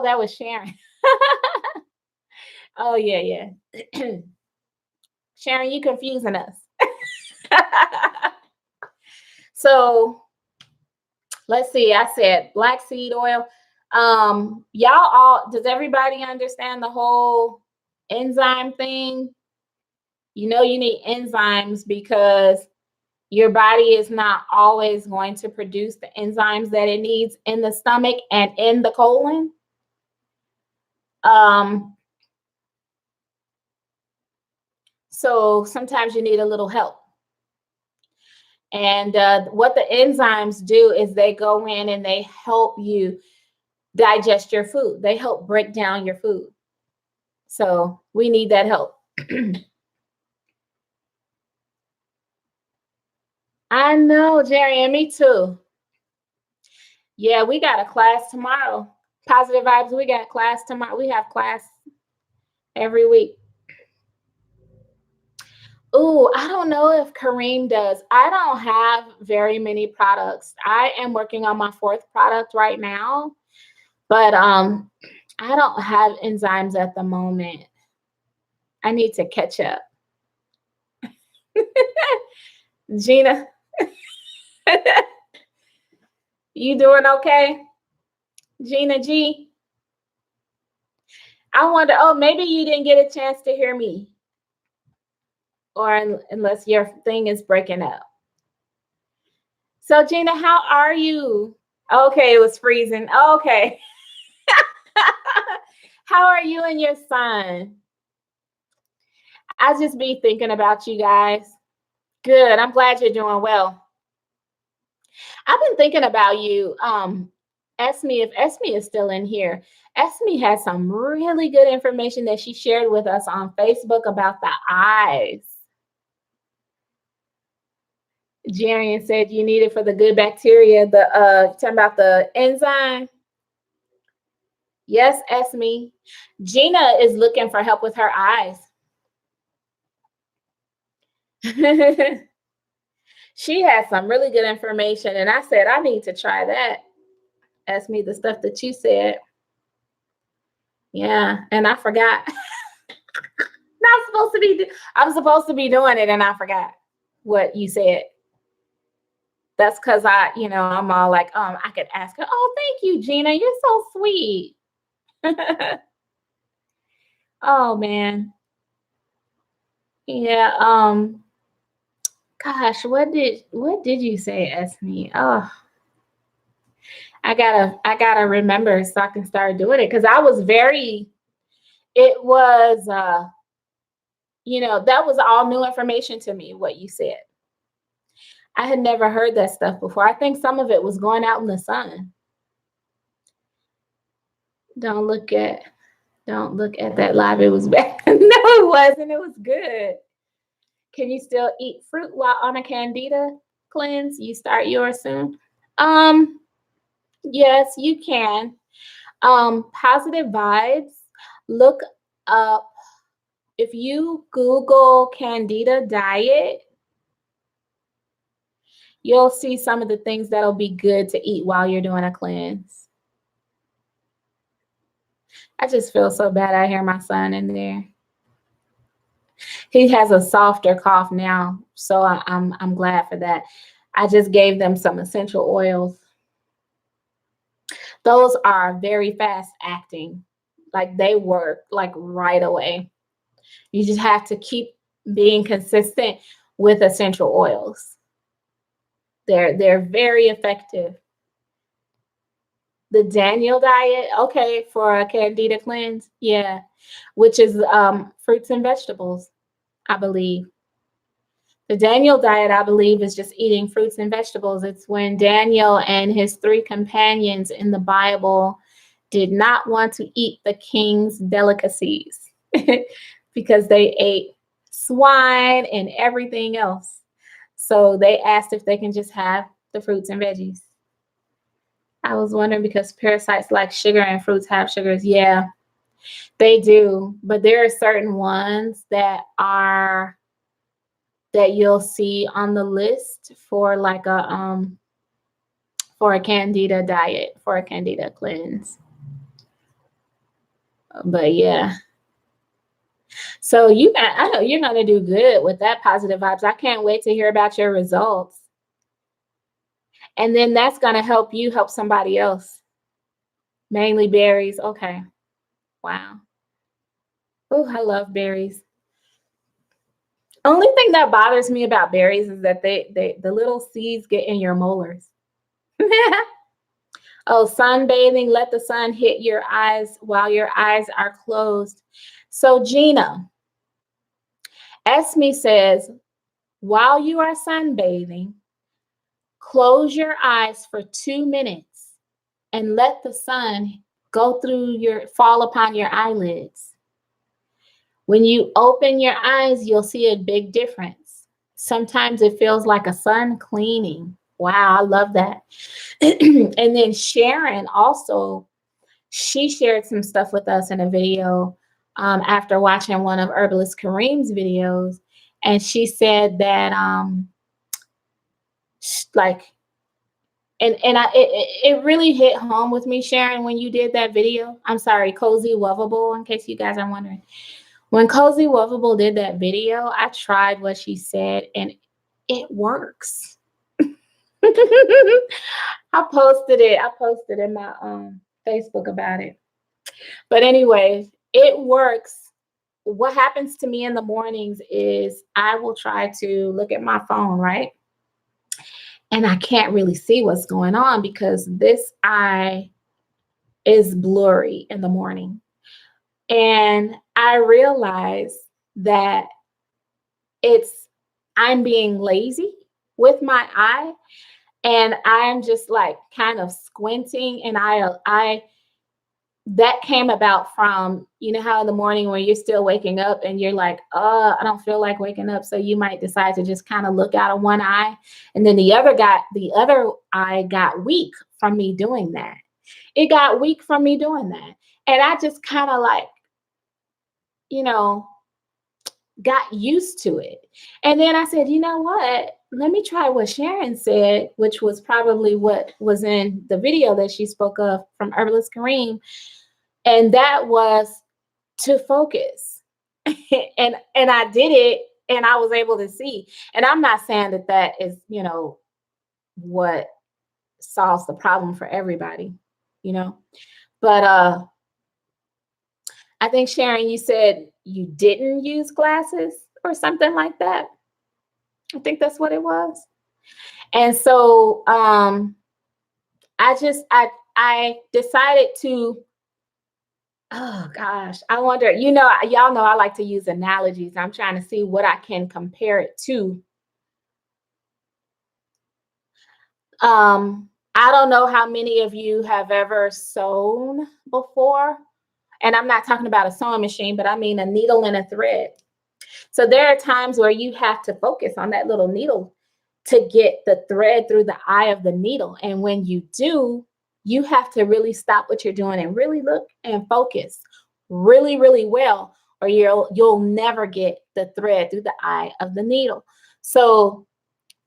that was Sharon. Oh, yeah, yeah. Sharon, you confusing us. So let's see. I said black seed oil. Y'all all, does everybody understand the whole enzyme thing? You know you need enzymes because your body is not always going to produce the enzymes that it needs in the stomach and in the colon. Um, so sometimes you need a little help. And what the enzymes do is they go in and they help you digest your food. They help break down your food. So we need that help. I know, Jerry, and me too. Yeah, we got a class tomorrow. Positive vibes, we got class tomorrow. We have class every week. Ooh, I don't know if Kareem does. I don't have very many products. I am working on my fourth product right now, but I don't have enzymes at the moment. I need to catch up. Gina, you doing okay? Gina G. I wonder, oh, maybe you didn't get a chance to hear me, or unless your thing is breaking up. So, Gina, how are you? Okay, it was freezing. Okay. How are you and your son? I just be thinking about you guys. Good. I'm glad you're doing well. I've been thinking about you. Esme, if Esme is still in here, Esme has some really good information that she shared with us on Facebook about the eyes. Jarian said you need it for the good bacteria. The talking about the enzyme. Yes, Esme. Gina is looking for help with her eyes. She has some really good information, and I said I need to try that. Ask me the stuff that you said. Yeah, and I forgot. Not supposed to be. I'm supposed to be doing it, and I forgot what you said. That's because I'm all like, I could ask her. Oh, thank you, Gina. You're so sweet. Oh man. Yeah. Gosh, what did you say, Esme? Oh, I gotta remember so I can start doing it because I was very. It was that was all new information to me. What you said. I had never heard that stuff before. I think some of it was going out in the sun. Don't look at don't look at that live. It was bad. No, it wasn't. It was good. Can you still eat fruit while on a candida cleanse? You start yours soon. Um, yes, you can. Positive vibes. Look up if you Google candida diet, you'll see some of the things that'll be good to eat while you're doing a cleanse. I just feel so bad. I hear my son in there. He has a softer cough now, so I'm glad for that. I just gave them some essential oils. Those are very fast acting. Like they work like right away. You just have to keep being consistent with essential oils. They're very effective. The Daniel diet, okay, for a candida cleanse, yeah, which is fruits and vegetables, I believe. The Daniel diet, I believe, is just eating fruits and vegetables. It's when Daniel and his 3 companions in the Bible did not want to eat the king's delicacies because they ate swine and everything else. So they asked if they can just have the fruits and veggies. I was wondering because parasites like sugar and fruits have sugars. Yeah, they do. But there are certain ones that you'll see on the list for like a candida diet, for a candida cleanse. But yeah. So I know you're gonna do good with that positive vibes. I can't wait to hear about your results. And then that's gonna help you help somebody else. Mainly berries. Okay. Wow. Oh, I love berries. Only thing that bothers me about berries is that the little seeds get in your molars. Oh, sunbathing, let the sun hit your eyes while your eyes are closed. So Gina, Esme says, while you are sunbathing, close your eyes for 2 minutes and let the sun fall upon your eyelids. When you open your eyes, you'll see a big difference. Sometimes it feels like a sun cleaning. Wow, I love that. And then Sharon also, she shared some stuff with us in a video after watching one of Herbalist Kareem's videos. And she said that it really hit home with me, Sharon, when you did that video. I'm sorry, Cozy Lovable, in case you guys are wondering. When Cozy Lovable did that video, I tried what she said and it works. I posted in my Facebook about it. But anyway, it works. What happens to me in the mornings is I will try to look at my phone, right? And I can't really see what's going on because this eye is blurry in the morning. And I realize that I'm being lazy with my eye, and I'm just like kind of squinting, and that came about from, you know how in the morning when you're still waking up and you're like, I don't feel like waking up. So you might decide to just kind of look out of one eye. And then the other eye got weak from me doing that. It got weak from me doing that. And I just kind of like, got used to it. And then I said, you know what? Let me try what Sharon said, which was probably what was in the video that she spoke of from Herbalist Kareem. And that was to focus. and I did it and I was able to see. And I'm not saying that is, what solves the problem for everybody, but I think Sharon, you said you didn't use glasses or something like that. I think that's what it was. And so I decided to, oh gosh, I wonder, y'all know I like to use analogies. I'm trying to see what I can compare it to. I don't know how many of you have ever sewn before. And I'm not talking about a sewing machine, but I mean a needle and a thread. So there are times where you have to focus on that little needle to get the thread through the eye of the needle. And when you do, you have to really stop what you're doing and really look and focus really, really well, or you'll never get the thread through the eye of the needle. So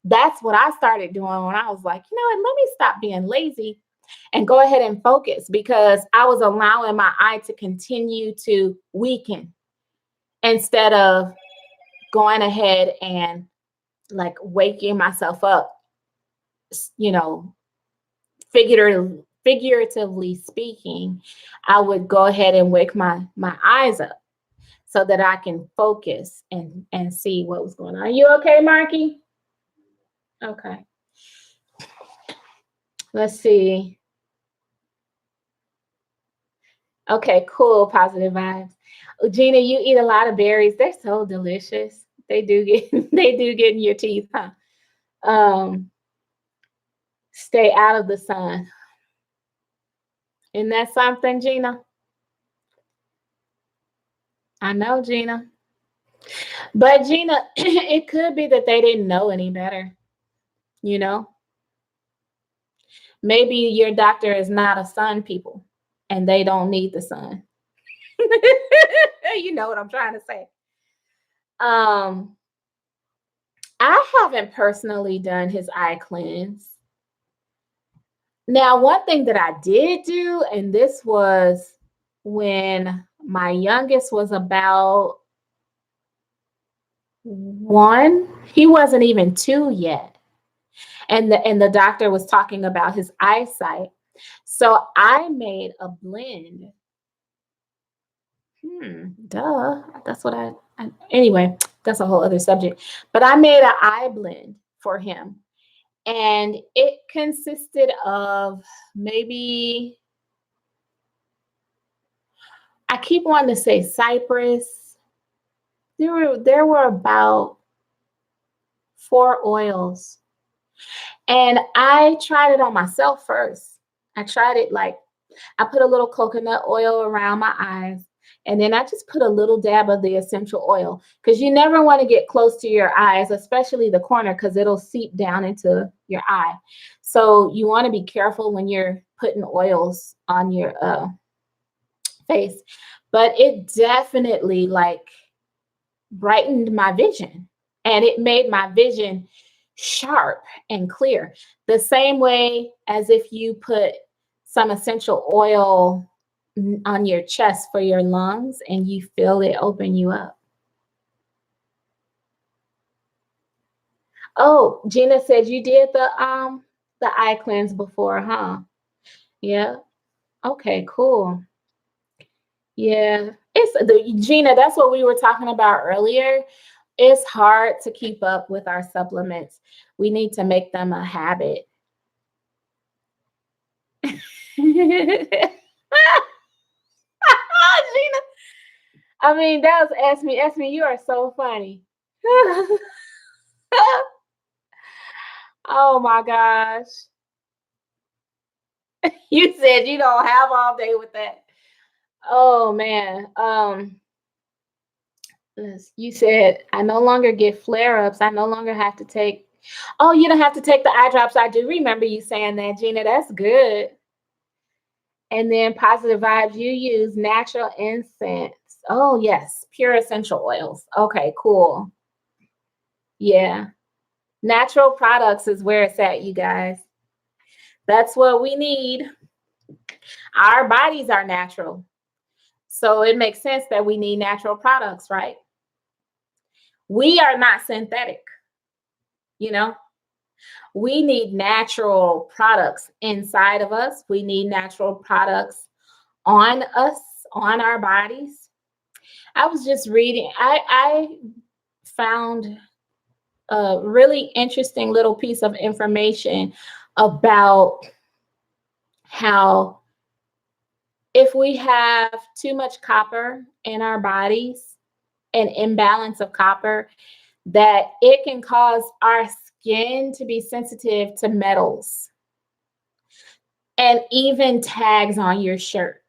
that's what I started doing when I was like, you know what, let me stop being lazy and go ahead and focus, because I was allowing my eye to continue to weaken instead of going ahead and like waking myself up, figuratively speaking. I would go ahead and wake my eyes up. so that I can focus and see what was going on. You okay, Marky? Okay. Let's see. Okay, cool. Positive vibes. Gina, you eat a lot of berries. They're so delicious. They do get they do get in your teeth, huh? Um, Stay out of the sun. Isn't that something, Gina? I know, Gina. But Gina, it could be that they didn't know any better, you know? Maybe your doctor is not a sun people and they don't need the sun. You know what I'm trying to say. Um, I haven't personally done his eye cleanse. Now, one thing that I did do, and this was when my youngest was about 1, he wasn't even 2 yet. And the doctor was talking about his eyesight. So I made a blend. Duh. That's what anyway, that's a whole other subject. But I made an eye blend for him. And it consisted of maybe, I keep wanting to say cypress. There were about 4 oils. And I tried it on myself first. I tried it like I put a little coconut oil around my eyes. And then I just put a little dab of the essential oil because you never want to get close to your eyes, especially the corner, because it'll seep down into your eye. So you want to be careful when you're putting oils on your face. But it definitely like brightened my vision and it made my vision sharp and clear. The same way as if you put some essential oil on your chest for your lungs and you feel it open you up. Oh, Gina said you did the eye cleanse before, huh? Yeah. Okay, cool. Yeah. It's the Gina, that's what we were talking about earlier. It's hard to keep up with our supplements. We need to make them a habit. Gina, I mean, that was Ask Me, you are so funny. Oh my gosh. You said you don't have all day with that. Oh man. You said I no longer get flare-ups. I no longer have to take. Oh, you don't have to take the eye drops. I do remember you saying that, Gina. That's good. And then positive vibes, you use natural incense. Oh, yes, pure essential oils. Okay, cool. Yeah. Natural products is where it's at, you guys. That's what we need. Our bodies are natural. So it makes sense that we need natural products, right? We are not synthetic, you know? We need natural products inside of us. We need natural products on us, on our bodies. I was just reading, I found a really interesting little piece of information about how if we have too much copper in our bodies, an imbalance of copper, that it can cause our skin to be sensitive to metals and even tags on your shirt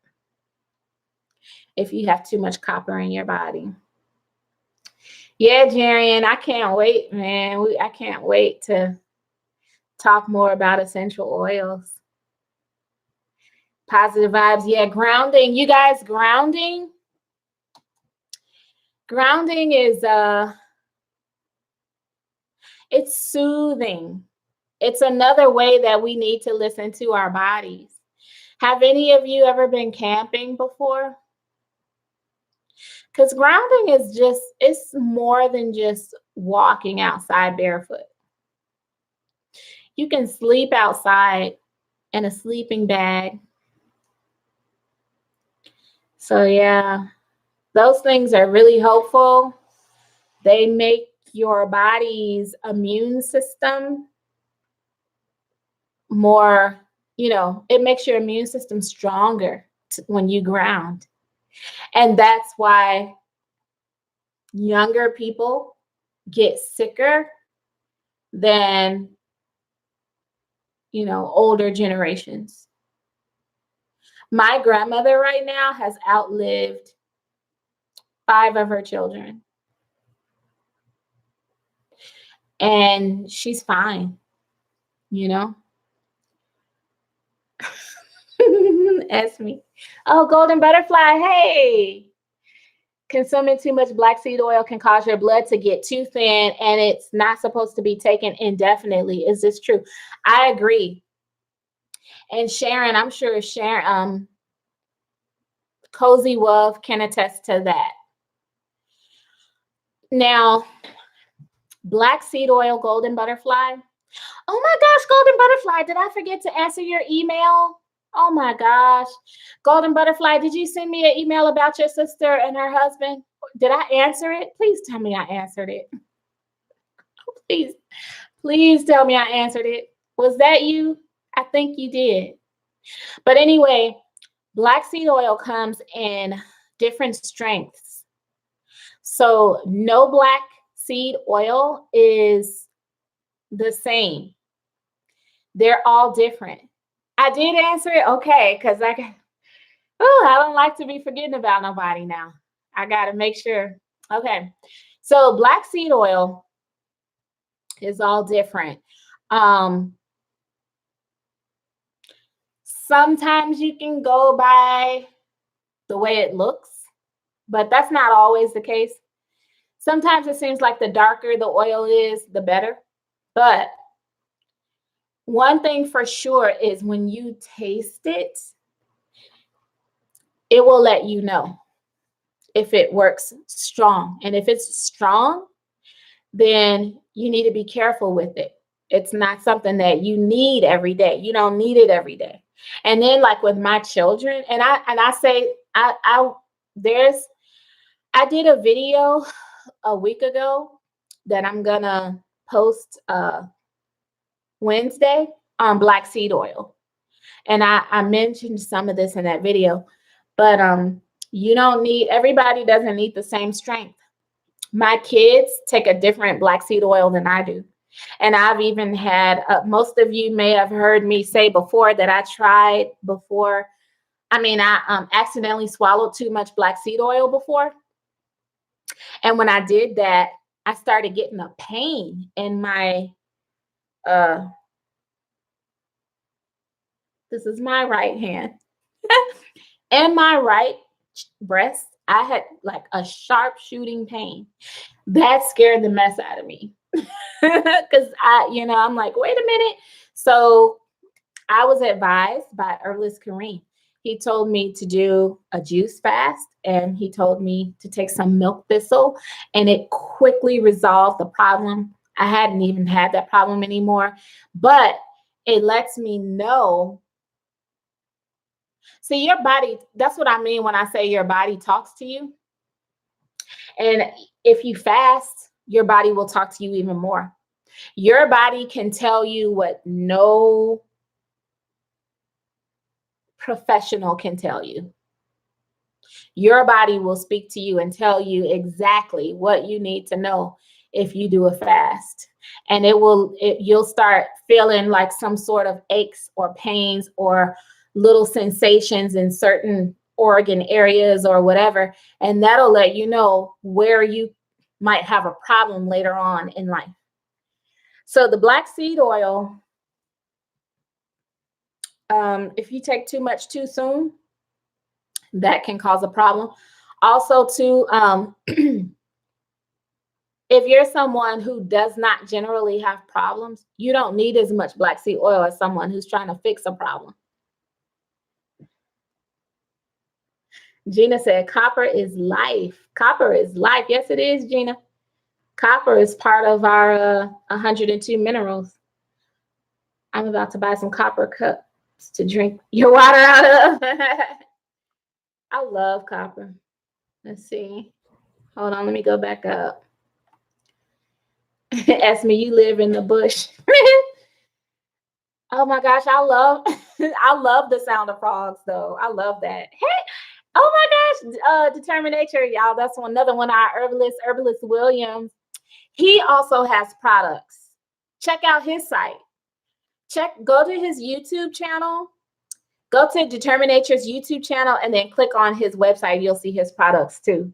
if you have too much copper in your body. Yeah, Jarian, I can't wait, man. I can't wait to talk more about essential oils. Positive vibes. Yeah, grounding. You guys, grounding is it's soothing. It's another way that we need to listen to our bodies. Have any of you ever been camping before? Because grounding is it's more than just walking outside barefoot. You can sleep outside in a sleeping bag. So yeah, Those things are really hopeful. They make your body's immune system more, it makes your immune system stronger when you ground. And that's why younger people get sicker than, older generations. My grandmother right now has outlived 5 of her children. And she's fine, Ask me. Oh, golden butterfly. Hey. Consuming too much black seed oil can cause your blood to get too thin, and it's not supposed to be taken indefinitely. Is this true? I agree. And Sharon, I'm sure Sharon, Cozy Wolf can attest to that. Now, black seed oil, golden butterfly. Oh my gosh, golden butterfly. Did I forget to answer your email? Oh my gosh. Golden butterfly, did you send me an email about your sister and her husband? Did I answer it? Please tell me I answered it. Please tell me I answered it. Was that you? I think you did. But anyway, black seed oil comes in different strengths. So no black seed oil is the same. They're all different. I did answer it. Okay, because I don't like to be forgetting about nobody now. I got to make sure. Okay. So black seed oil is all different. Sometimes you can go by the way it looks, but that's not always the case. Sometimes it seems like the darker the oil is, the better. But one thing for sure is when you taste it, it will let you know if it works strong. And if it's strong, then you need to be careful with it. It's not something that you need every day. You don't need it every day. And then like with my children, and I say I did a video a week ago that I'm gonna post Wednesday on black seed oil. And I mentioned some of this in that video, but everybody doesn't need the same strength. My kids take a different black seed oil than I do. And I've even had, most of you may have heard me say before that I tried before. I accidentally swallowed too much black seed oil before. And when I did that, I started getting a pain in my, this is my right hand, and my right breast. I had like a sharp shooting pain. That scared the mess out of me. Because I'm like, wait a minute. So I was advised by Herbalist Kareem. He told me to do a juice fast, and he told me to take some milk thistle, and it quickly resolved the problem. I hadn't even had that problem anymore, but it lets me know. See, your body, that's what I mean when I say your body talks to you. And if you fast, your body will talk to you even more. Your body can tell you what no professional can tell you. Your body will speak to you and tell you exactly what you need to know if you do a fast. And you'll start feeling like some sort of aches or pains or little sensations in certain organ areas or whatever. And that'll let you know where you might have a problem later on in life. So the black seed oil, if you take too much too soon, that can cause a problem. Also, too, if you're someone who does not generally have problems, you don't need as much black seed oil as someone who's trying to fix a problem. Gina said, copper is life. Copper is life. Yes, it is, Gina. Copper is part of our 102 minerals. I'm about to buy some copper cups to drink your water out of. I love copper. Let's see. Hold on, let me go back up. Ask me, you live in the bush. Oh my gosh, I love I love the sound of frogs though. I love that. Hey, oh my gosh, Determinator, y'all. That's another one of our herbalist Williams. He also has products. Check out his site. Go to his YouTube channel. Go to Determinator's YouTube channel and then click on his website. You'll see his products too.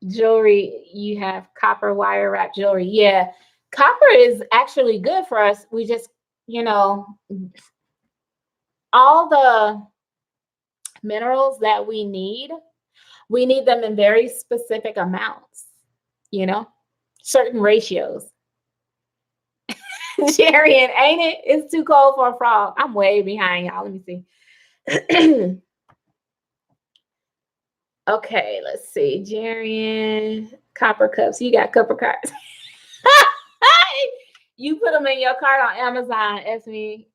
Jewelry, you have copper wire wrap jewelry. Yeah, copper is actually good for us. We just, all the minerals that we need them in very specific amounts, certain ratios. Jarian, ain't it? It's too cold for a frog. I'm way behind y'all. Let me see. Okay, let's see. Jarian, copper cups. You got copper cards. You put them in your cart on Amazon, Esme.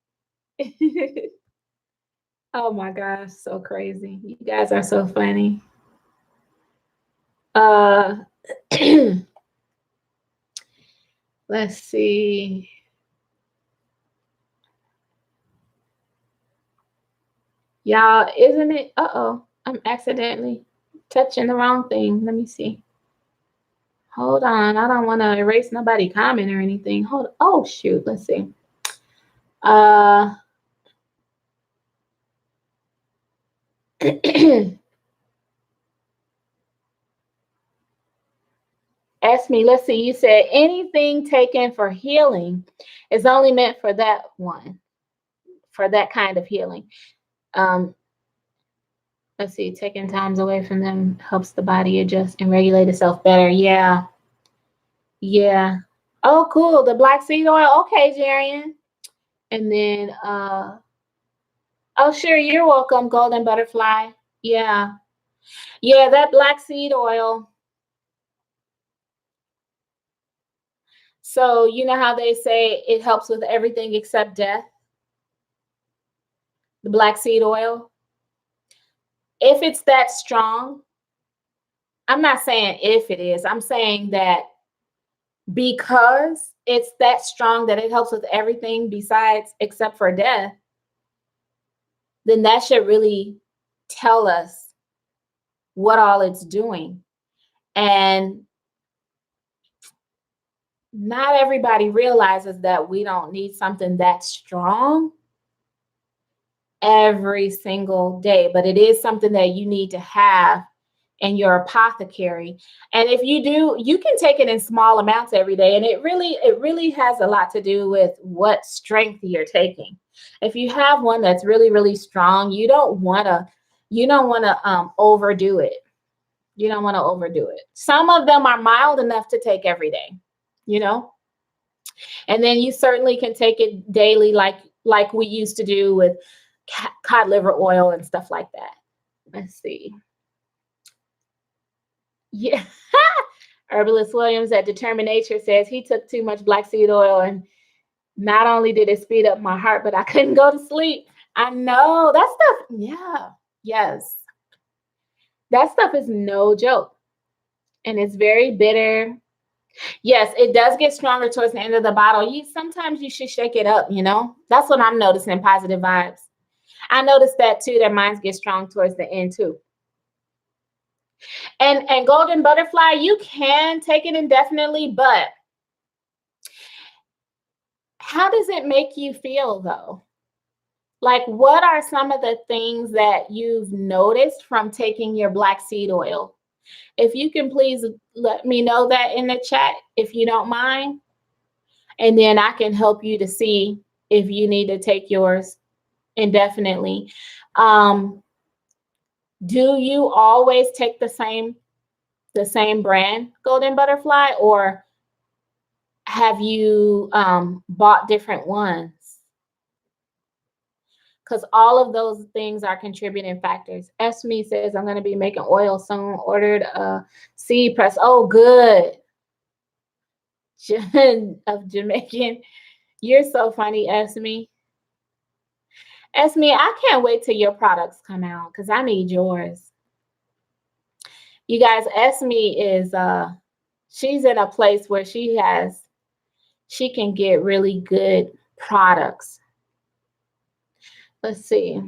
Oh my gosh, so crazy. You guys are so funny. Let's see. Y'all, isn't it? Uh-oh, I'm accidentally touching the wrong thing. Let me see. Hold on. I don't want to erase nobody's comment or anything. Oh, shoot. Let's see. Ask me, let's see. You said anything taken for healing is only meant for that one, for that kind of healing. Let's see, taking times away from them helps the body adjust and regulate itself better. Yeah. Yeah. Oh, cool. The black seed oil. Okay, Jarian. And then, oh, sure. You're welcome, Golden Butterfly. Yeah. Yeah, that black seed oil. So, you know how they say it helps with everything except death? The black seed oil. If it's that strong, I'm not saying if it is, I'm saying that because it's that strong that it helps with everything besides except for death, then that should really tell us what all it's doing. And not everybody realizes that we don't need something that strong every single day, but it is something that you need to have in your apothecary. And if you do, you can take it in small amounts every day. And it really has a lot to do with what strength you're taking. If you have one that's really, really strong, you don't want to overdo it. You don't want to overdo it. Some of them are mild enough to take every day, and then you certainly can take it daily, like we used to do with cod liver oil and stuff like that. Let's see. Yeah. Herbalist Williams at Determinator says he took too much black seed oil, and not only did it speed up my heart, but I couldn't go to sleep. I know that stuff. Yeah. Yes. That stuff is no joke. And it's very bitter. Yes, it does get stronger towards the end of the bottle. Sometimes you should shake it up, That's what I'm noticing, positive vibes. I noticed that too, that mine gets strong towards the end too. And Golden Butterfly, you can take it indefinitely, but how does it make you feel though? Like, what are some of the things that you've noticed from taking your black seed oil? If you can please let me know that in the chat, if you don't mind. And then I can help you to see if you need to take yours indefinitely. Do you always take the same brand, Golden Butterfly, or have you bought different ones? Because all of those things are contributing factors. Esme says, I'm going to be making oil soon. Ordered a seed press. Oh, good. Of Jamaican. You're so funny, Esme. Esme, I can't wait till your products come out because I need yours. You guys, Esme is she's in a place where she can get really good products. Let's see.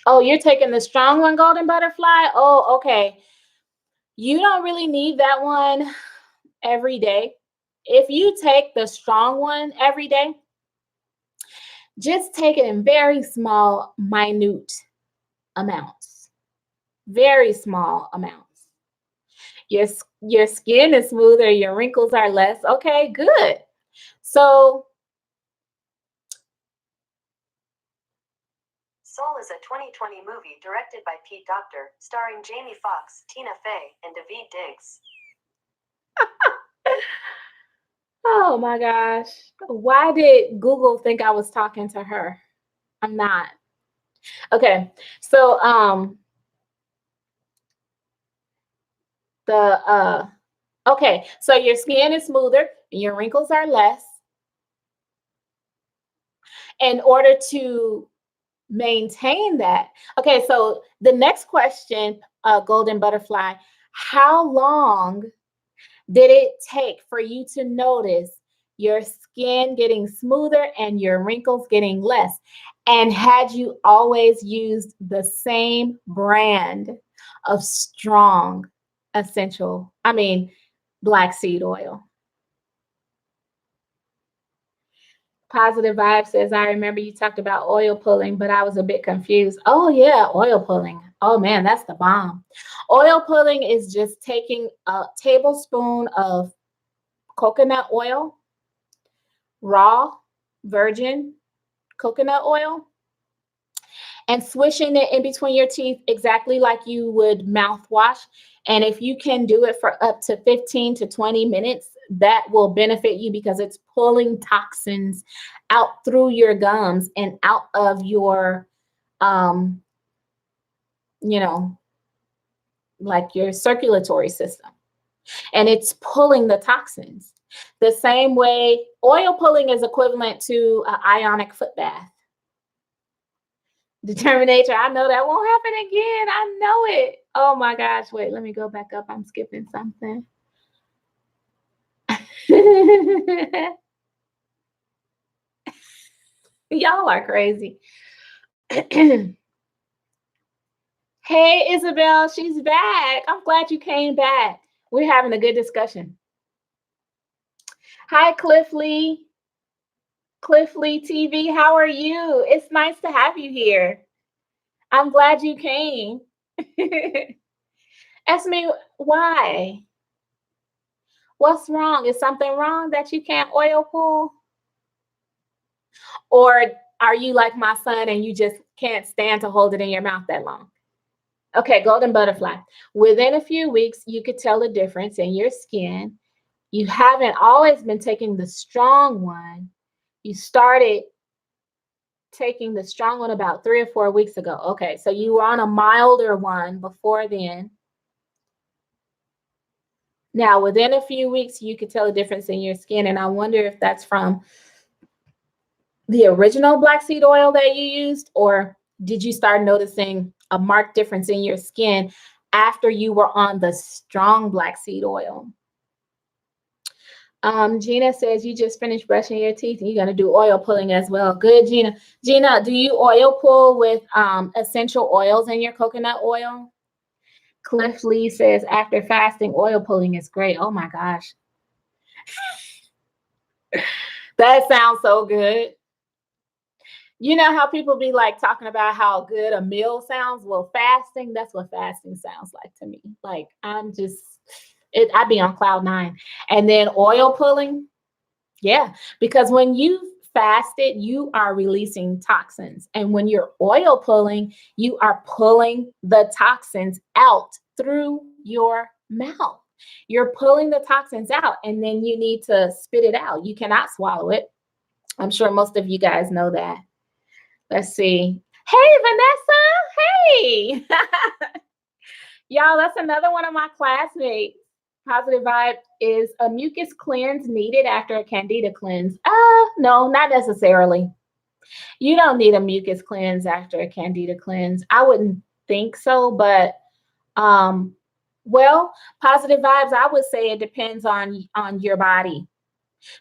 Oh, you're taking the strong one, Golden Butterfly? Oh, okay. You don't really need that one every day. If you take the strong one every day, just take it in very small, minute amounts. Very small amounts. Your skin is smoother, your wrinkles are less. Okay, good. So Soul is a 2020 movie directed by Pete Docter, starring Jamie Foxx, Tina Fey, and Daveed Diggs. oh my gosh. Why did Google think I was talking to her? I'm not. Okay. So okay, so your skin is smoother, your wrinkles are less. In order to maintain that. Okay, so the next question, Golden Butterfly, how long did it take for you to notice your skin getting smoother and your wrinkles getting less? And had you always used the same brand of strong black seed oil? Positive Vibe says, I remember you talked about oil pulling, but I was a bit confused. Oh, yeah, oil pulling. Oh, man, that's the bomb. Oil pulling is just taking a tablespoon of coconut oil, raw, virgin coconut oil, and swishing it in between your teeth exactly like you would mouthwash. And if you can do it for up to 15 to 20 minutes, that will benefit you because it's pulling toxins out through your gums and out of your, you know, like your circulatory system. And it's pulling the toxins. The same way oil pulling is equivalent to an ionic foot bath. Determination. I know that won't happen again. I know it. Oh my gosh. Wait, let me go back up. I'm skipping something. Y'all are crazy. Hey, Isabel, she's back. I'm glad you came back. We're having a good discussion. Hi, Cliff Lee. Cliff Lee TV, how are you? It's nice to have you here. I'm glad you came. Ask me why. What's wrong? Is something wrong that you can't oil pull? Or are you like my son and you just can't stand to hold it in your mouth that long? Okay, Golden Butterfly. Within a few weeks, you could tell a difference in your skin. You haven't always been taking the strong one. You started taking the strong one about 3 or 4 weeks ago. Okay, so you were on a milder one before then. Now, within a few weeks, you could tell a difference in your skin. And I wonder if that's from the original black seed oil that you used, or did you start noticing a marked difference in your skin after you were on the strong black seed oil? Gina says you just finished brushing your teeth and you're going to do oil pulling as well. Good, Gina. Gina, do you oil pull with essential oils in your coconut oil? Cliff Lee says after fasting, oil pulling is great. Oh my gosh. That sounds so good. You know how people be like talking about how good a meal sounds? Well, fasting, that's what fasting sounds like to me. Like I'd be on cloud 9. And then oil pulling, yeah, because when you fasted, you are releasing toxins. And when you're oil pulling, you are pulling the toxins out through your mouth. You're pulling the toxins out and then you need to spit it out. You cannot swallow it. I'm sure most of you guys know that. Let's see. Hey, Vanessa. Hey. Y'all, that's another one of my classmates. Positive Vibe, is a mucus cleanse needed after a candida cleanse? No, not necessarily. You don't need a mucus cleanse after a candida cleanse. I wouldn't think so, but Well, positive vibes, I would say it depends on your body,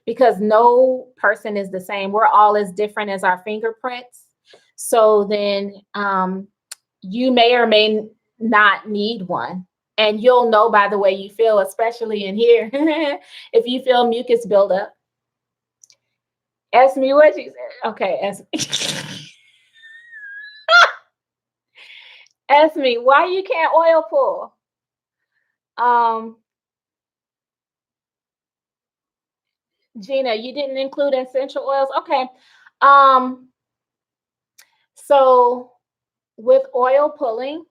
because no person is the same. We're all as different as our fingerprints. So then you may or may not need one. And you'll know by the way you feel, especially in here. If you feel mucus buildup, ask me what you said. Okay, ask, ask me why you can't oil pull. Um, Gina, you didn't include essential oils. Okay. Um, so with oil pulling,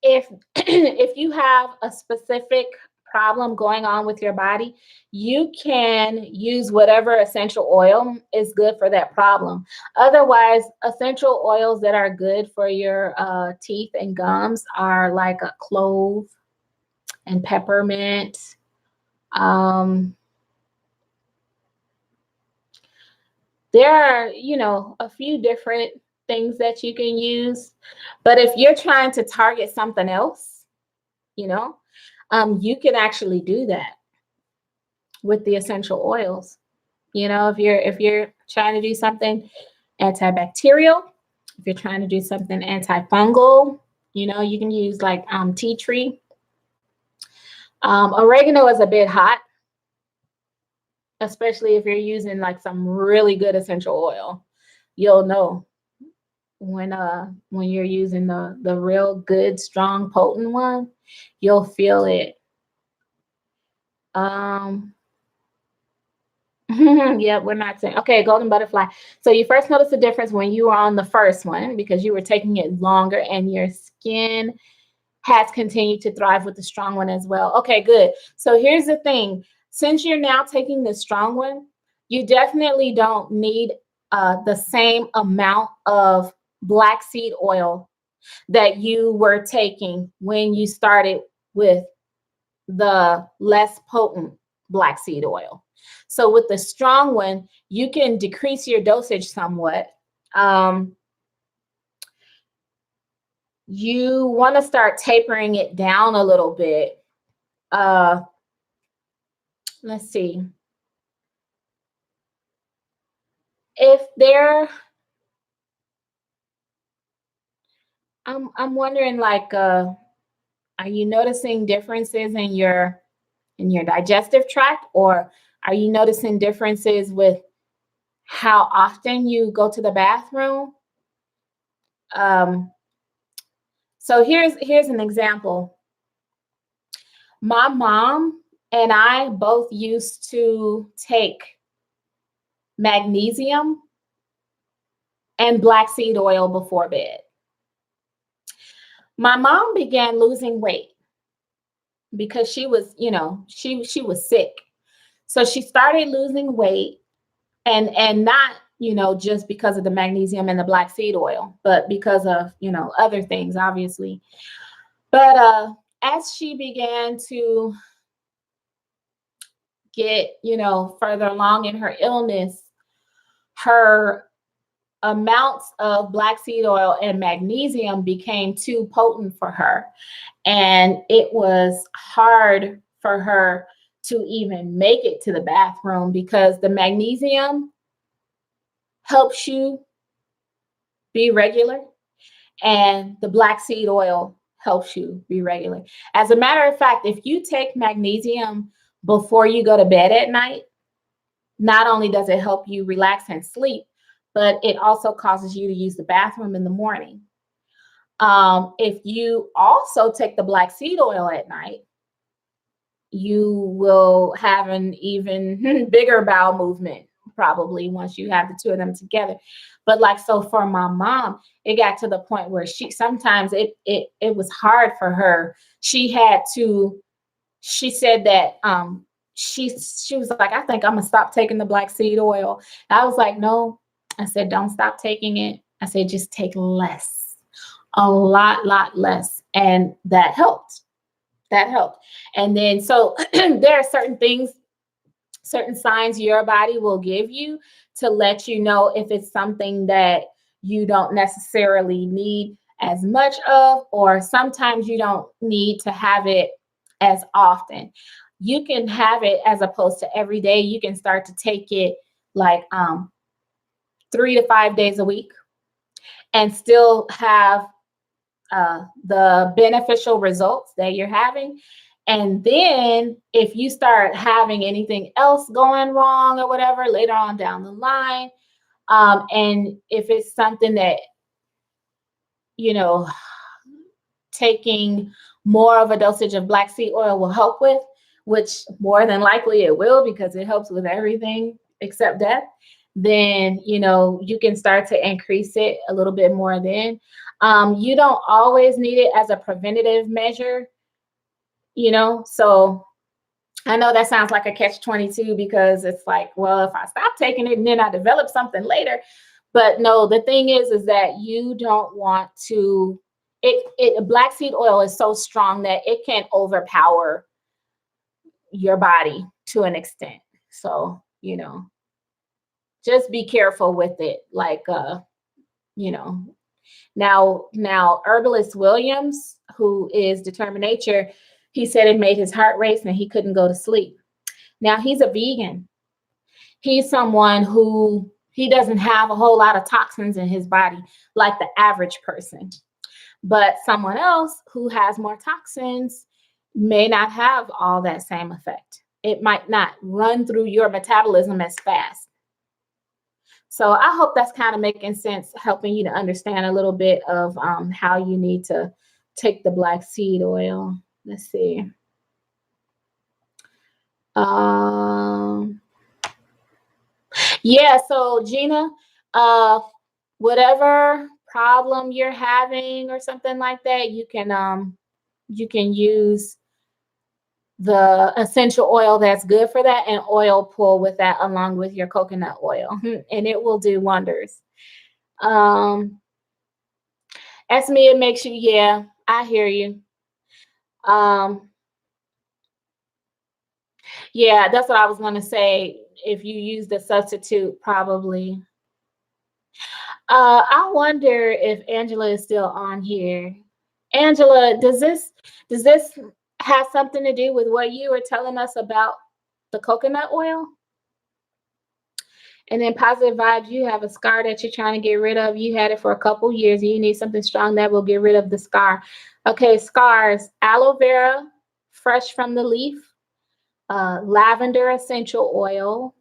if if you have a specific problem going on with your body, you can use whatever essential oil is good for that problem. Otherwise, essential oils that are good for your teeth and gums are like a clove and peppermint. Um, there are, a few different things that you can use. But if you're trying to target something else, you know, you can actually do that with the essential oils. If you're trying to do something antibacterial, if you're trying to do something antifungal, you can use like tea tree. Oregano is a bit hot, especially if you're using like some really good essential oil. You'll know when you're using the real good, strong, potent one. You'll feel it. Um, yeah, we're not saying. Okay, golden butterfly. So you first noticed the difference when you were on the first one because you were taking it longer and your skin has continued to thrive with the strong one as well. Okay, good. So here's the thing. Since you're now taking the strong one, you definitely don't need the same amount of black seed oil that you were taking when you started with the less potent black seed oil. So with the strong one, you can decrease your dosage somewhat. Um, you want to start tapering it down a little bit. Uh, let's see. If there, I'm wondering like, are you noticing differences in your digestive tract, or are you noticing differences with how often you go to the bathroom? Um, so here's an example. My mom and I both used to take magnesium and black seed oil before bed. My mom began losing weight because she was, she was sick. So she started losing weight, and not, just because of the magnesium and the black seed oil, but because of, other things obviously. But as she began to get, further along in her illness, her amounts of black seed oil and magnesium became too potent for her. And it was hard for her to even make it to the bathroom because the magnesium helps you be regular and the black seed oil helps you be regular. As a matter of fact, if you take magnesium before you go to bed at night, not only does it help you relax and sleep, but it also causes you to use the bathroom in the morning. If you also take the black seed oil at night, you will have an even bigger bowel movement probably once you have the two of them together. But like, so for my mom, it got to the point where she sometimes it was hard for her. She said that she was like, I think I'm gonna stop taking the black seed oil. I was like, no. I said, don't stop taking it. I said, just take less, a lot less. And that helped. That helped. And then, so there are certain things, certain signs your body will give you to let you know if it's something that you don't necessarily need. as much of, or sometimes you don't need to have it as often. You can have it as opposed to every day. You can start to take it like 3 to 5 days a week and still have the beneficial results that you're having. And then if you start having anything else going wrong or whatever later on down the line, and if it's something that, you know, taking more of a dosage of black seed oil will help with, which more than likely it will because it helps with everything except death, then, you know, you can start to increase it a little bit more then. You don't always need it as a preventative measure, you know, so I know that sounds like a catch-22 because it's like, well, if I stop taking it and then I develop something later. But no, the thing is that you don't want to, black seed oil is so strong that it can overpower your body to an extent. So, you know, just be careful with it. Like, you know, now herbalist Williams, who is Determined Nature, he said it made his heart race and he couldn't go to sleep. Now he's a vegan. He's someone who he doesn't have a whole lot of toxins in his body like the average person. But someone else who has more toxins may not have all that same effect. It might not run through your metabolism as fast. So I hope that's kind of making sense, helping you to understand a little bit of how you need to take the black seed oil. Let's see. Yeah, so Gina, whatever problem you're having or something like that, you can use the essential oil that's good for that and oil pull with that along with your coconut oil, and it will do wonders. Ask me, it makes you, yeah, I hear you. Yeah, that's what I was going to say. If you use the substitute, probably. I wonder if Angela is still on here. Angela, does this have something to do with what you were telling us about the coconut oil? And then positive vibes, you have a scar that you're trying to get rid of. You had it for a couple years and you need something strong that will get rid of the scar. Okay, scars, aloe vera, fresh from the leaf, lavender essential oil.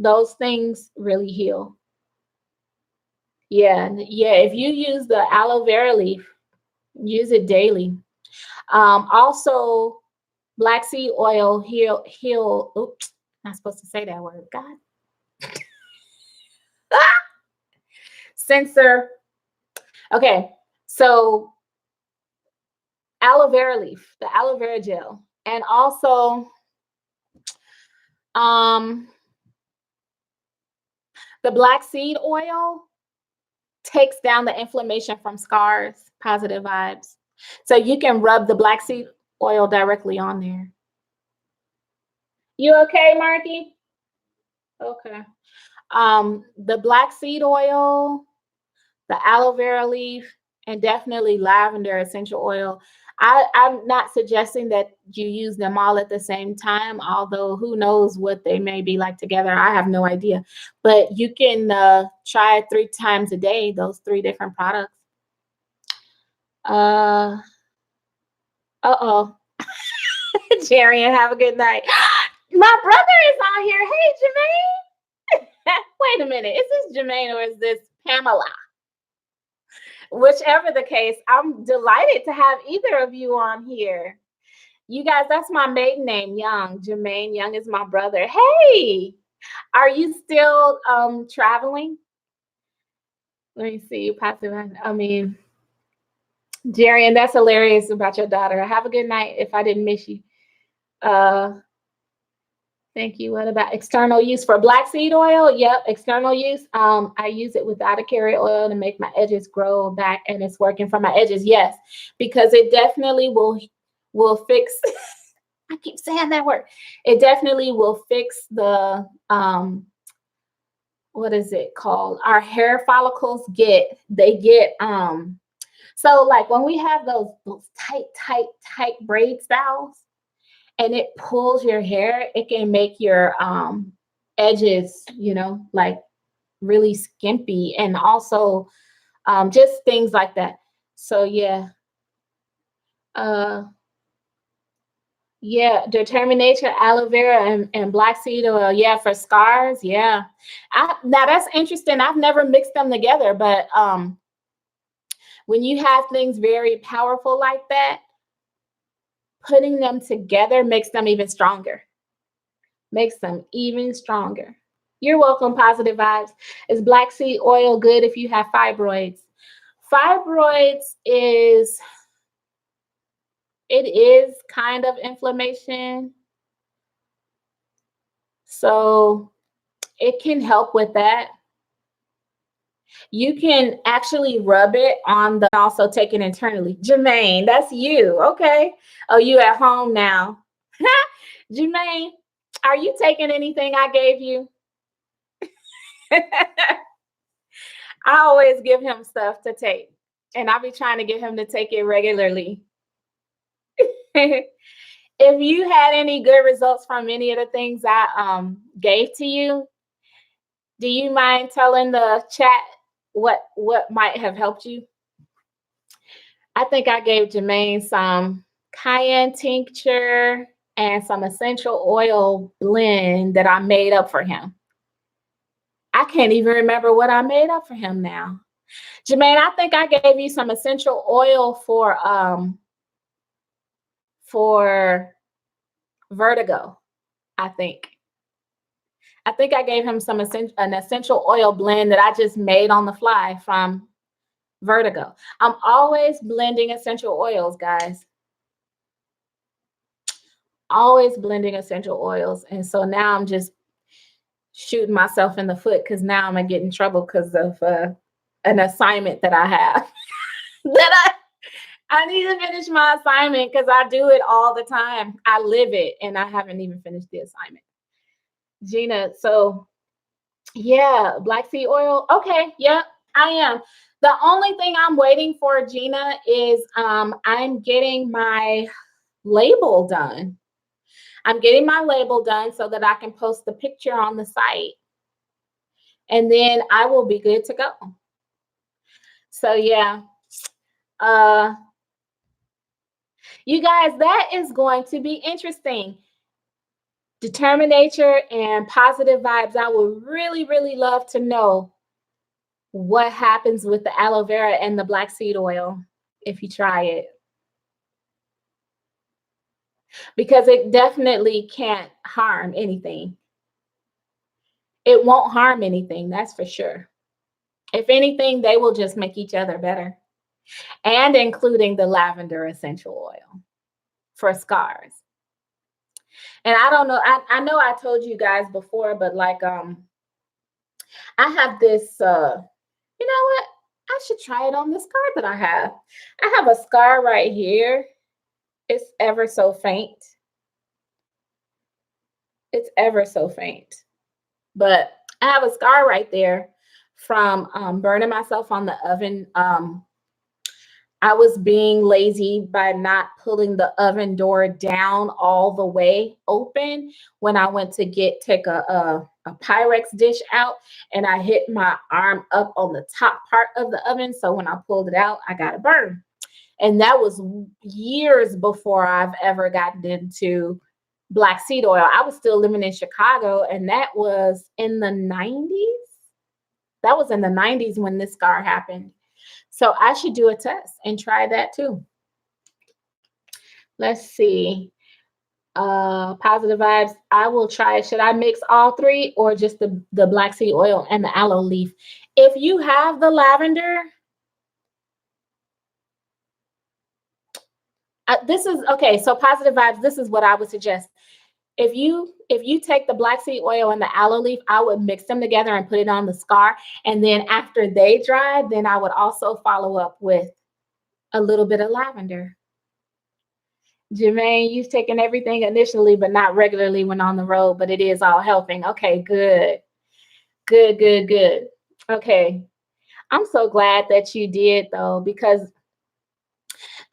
Those things really heal. Yeah, if you use the aloe vera leaf, use it daily. Also, black seed oil heal. Oops, not supposed to say that word. God. Censor. Okay, so aloe vera leaf, the aloe vera gel, and also the black seed oil takes down the inflammation from scars. Positive vibes. So you can rub the black seed oil directly on there. You okay, Marky? Okay. The black seed oil, the aloe vera leaf, and definitely lavender essential oil. I'm not suggesting that you use them all at the same time, although who knows what they may be like together. I have no idea. But you can try it 3 times a day, those 3 different products. Uh-oh. Jerry, and have a good night. My brother is on here. Hey, Jermaine. Wait a minute. Is this Jermaine or is this Pamela? Whichever the case, I'm delighted to have either of you on here. You guys, that's my maiden name, Young. Jermaine Young is my brother. Hey, are you still traveling? Let me see. Jerry, and that's hilarious about your daughter. Have a good night if I didn't miss you. Thank you. What about external use for black seed oil? Yep, external use. I use it without a carrier oil to make my edges grow back, and it's working for my edges. Yes, because it definitely will fix. I keep saying that word. It definitely will fix the what is it called? Our hair follicles get So like when we have those tight braid styles and it pulls your hair, it can make your edges, like really skimpy, and also just things like that. So yeah. Uh yeah, determination, aloe vera, and black seed oil. Yeah, for scars. Yeah. Now that's interesting. I've never mixed them together, but when you have things very powerful like that, putting them together makes them even stronger. Makes them even stronger. You're welcome, positive vibes. Is black seed oil good if you have fibroids? Fibroids is kind of inflammation. So it can help with that. You can actually rub it on the, also take it internally. Jermaine, that's you. Okay. Oh, you at home now. Jermaine, are you taking anything I gave you? I always give him stuff to take, and I'll be trying to get him to take it regularly. If you had any good results from any of the things I gave to you, do you mind telling the chat what might have helped you? I think I gave Jermaine some cayenne tincture and some essential oil blend that I made up for him. I can't even remember what I made up for him now. Jermaine, I think I gave you some essential oil for vertigo. I think I gave him an essential oil blend that I just made on the fly from vertigo. I'm always blending essential oils, guys. Always blending essential oils. And so now I'm just shooting myself in the foot because now I'm gonna get in trouble because of an assignment that I have. that I need to finish my assignment because I do it all the time. I live it and I haven't even finished the assignment. Gina, so yeah, black seed oil. Okay, yeah, I am. The only thing I'm waiting for, Gina, is I'm getting my label done. I'm getting my label done so that I can post the picture on the site. And then I will be good to go. So yeah. You guys, that is going to be interesting. Determination and positive vibes. I would really, really love to know what happens with the aloe vera and the black seed oil if you try it. Because it definitely can't harm anything. It won't harm anything, that's for sure. If anything, they will just make each other better. And including the lavender essential oil for scars. And I don't know, I know I told you guys before, but like I have this you know what? I should try it on this scar that I have. I have a scar right here. It's ever so faint. It's ever so faint. But I have a scar right there from burning myself on the oven. I was being lazy by not pulling the oven door down all the way open when I went to take a Pyrex dish out, and I hit my arm up on the top part of the oven. So when I pulled it out, I got a burn. And that was years before I've ever gotten into black seed oil. I was still living in Chicago, and that was in the 90s. That was in the 90s when this scar happened. So I should do a test and try that too. Let's see. Positive vibes. I will try. Should I mix all three or just the black seed oil and the aloe leaf? If you have the lavender, this is okay. So positive vibes. This is what I would suggest. If you take the black seed oil and the aloe leaf, I would mix them together and put it on the scar. And then after they dry, then I would also follow up with a little bit of lavender. Jermaine, you've taken everything initially, but not regularly when on the road, but it is all helping. Okay, good. Good. Okay. I'm so glad that you did though, because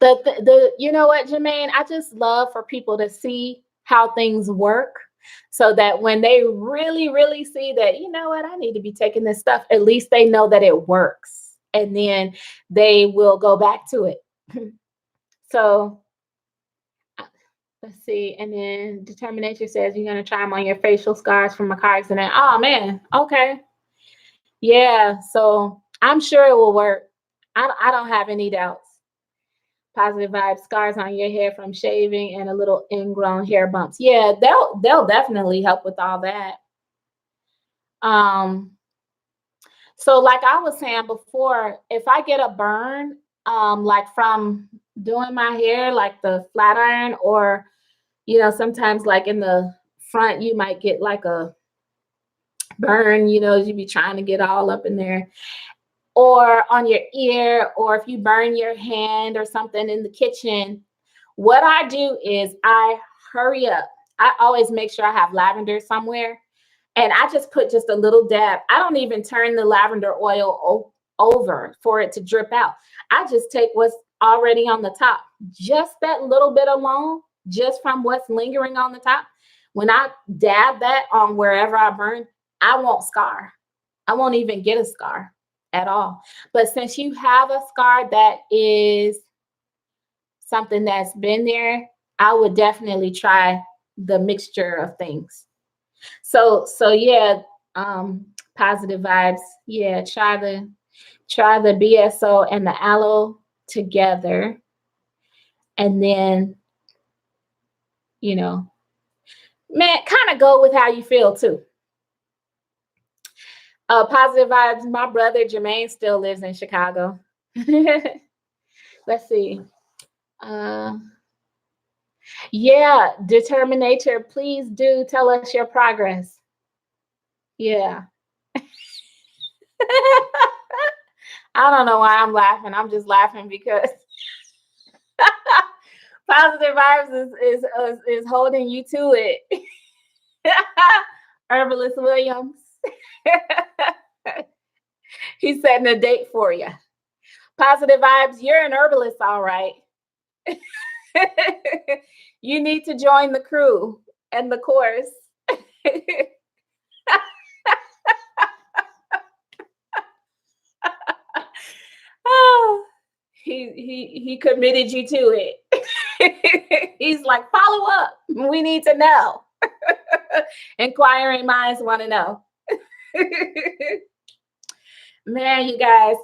The you know what, Jermaine? I just love for people to see how things work so that when they really, really see that, you know what, I need to be taking this stuff, at least they know that it works. And then they will go back to it. So let's see. And then determination says you're gonna try them on your facial scars from a car accident. Oh man, okay. Yeah, so I'm sure it will work. I don't have any doubts. Positive vibes, scars on your hair from shaving, and a little ingrown hair bumps. Yeah, they'll definitely help with all that. Um, so like I was saying before, if I get a burn, like from doing my hair, like the flat iron, or sometimes like in the front, you might get like a burn, you be trying to get all up in there, or on your ear, or if you burn your hand or something in the kitchen, what I do is I hurry up. I always make sure I have lavender somewhere, and I just put just a little dab. I don't even turn the lavender oil over for it to drip out. I just take what's already on the top, just that little bit alone, just from what's lingering on the top. When I dab that on wherever I burn, I won't scar. I won't even get a scar at all. But since you have a scar that is something that's been there, I would definitely try the mixture of things. So yeah, positive vibes. Yeah, try the BSO and the aloe together, and then you know, man, kind of go with how you feel too. Positive vibes. My brother Jermaine still lives in Chicago. Let's see. Uh, yeah, determinator. Please do tell us your progress. Yeah. I don't know why I'm laughing. I'm just laughing because positive vibes is holding you to it. Herbalist Williams. He's setting a date for you. Positive vibes. You're an herbalist, all right. You need to join the crew and the course. Oh, he committed you to it. He's like, follow up. We need to know. Inquiring minds want to know. Man, you guys,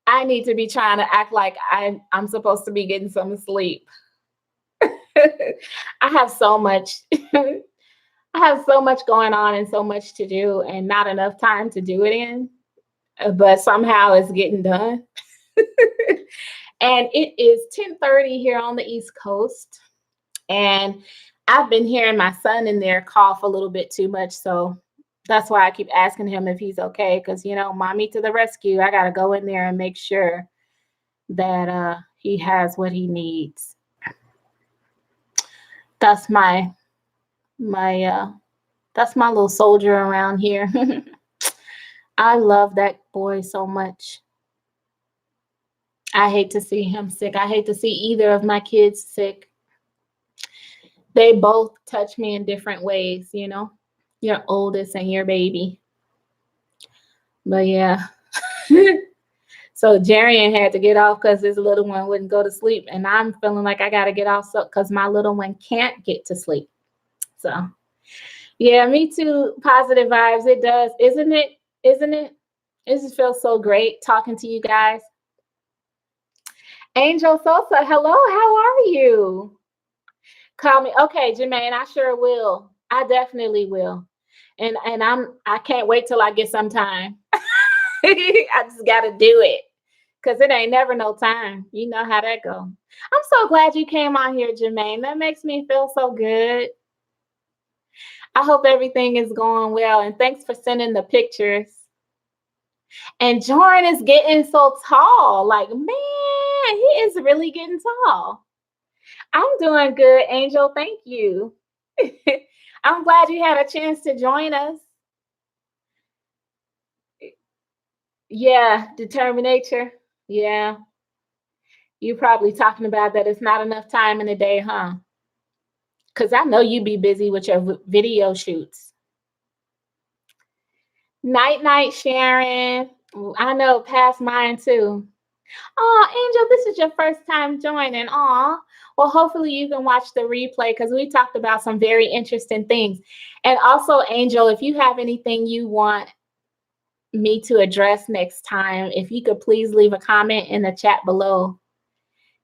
I need to be trying to act like I'm supposed to be getting some sleep. I have so much. I have so much going on and so much to do, and not enough time to do it in. But somehow it's getting done. And it is 10:30 here on the East Coast. And I've been hearing my son in there cough a little bit too much. So that's why I keep asking him if he's okay. Because, mommy to the rescue. I got to go in there and make sure that he has what he needs. That's my that's my little soldier around here. I love that boy so much. I hate to see him sick. I hate to see either of my kids sick. They both touch me in different ways, your oldest and your baby. But yeah. So Jarian had to get off because his little one wouldn't go to sleep. And I'm feeling like I got to get off because my little one can't get to sleep. So yeah, me too. Positive vibes. It does. Isn't it? Isn't it? It just feels so great talking to you guys. Angel Sosa, hello. How are you? Call me. Okay, Jermaine, I sure will. I definitely will. And I can't wait till I get some time. I just gotta do it. Cause it ain't never no time. You know how that go. I'm so glad you came on here, Jermaine. That makes me feel so good. I hope everything is going well. And thanks for sending the pictures. And Jordan is getting so tall. Like, man, he is really getting tall. I'm doing good, Angel. Thank you. I'm glad you had a chance to join us. Yeah, determinator. Yeah. You probably talking about that it's not enough time in the day, huh? Because I know you be busy with your video shoots. Night, night, Sharon. I know, past mine too. Oh, Angel, this is your first time joining. Aw. Well, hopefully you can watch the replay because we talked about some very interesting things. And also, Angel, if you have anything you want me to address next time, if you could please leave a comment in the chat below,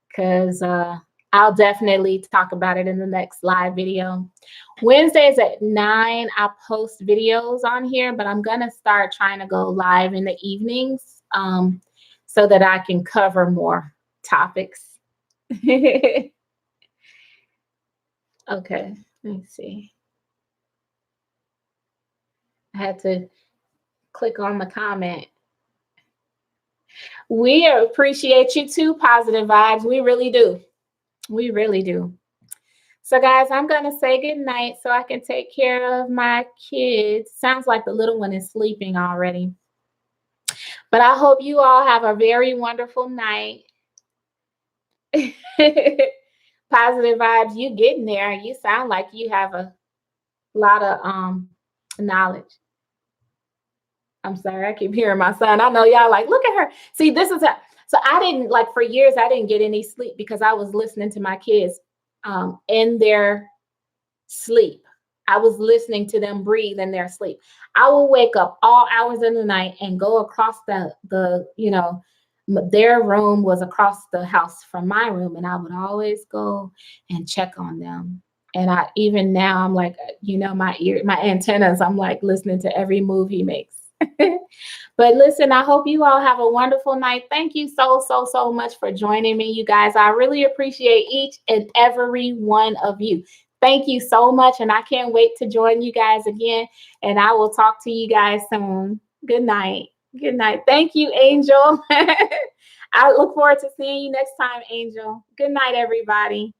because I'll definitely talk about it in the next live video. Wednesdays at 9, I post videos on here, but I'm going to start trying to go live in the evenings so that I can cover more topics. Okay, let me see. I had to click on the comment. We appreciate you too, Positive Vibes. We really do. We really do. So, guys, I'm going to say good night so I can take care of my kids. Sounds like the little one is sleeping already. But I hope you all have a very wonderful night. Positive Vibes, you getting there. You sound like you have a lot of knowledge. I'm sorry, I keep hearing my son. I know y'all like, look at her. See, this is a, so I didn't, like, for years, I didn't get any sleep because I was listening to my kids in their sleep. I was listening to them breathe in their sleep. I will wake up all hours of the night and go across the their room was across the house from my room, and I would always go and check on them. And even now I'm like, my antennas, I'm like listening to every move he makes. But listen, I hope you all have a wonderful night. Thank you so much for joining me, you guys. I really appreciate each and every one of you. Thank you so much, and I can't wait to join you guys again, and I will talk to you guys soon. Good night. Good night. Thank you, Angel. I look forward to seeing you next time, Angel. Good night, everybody.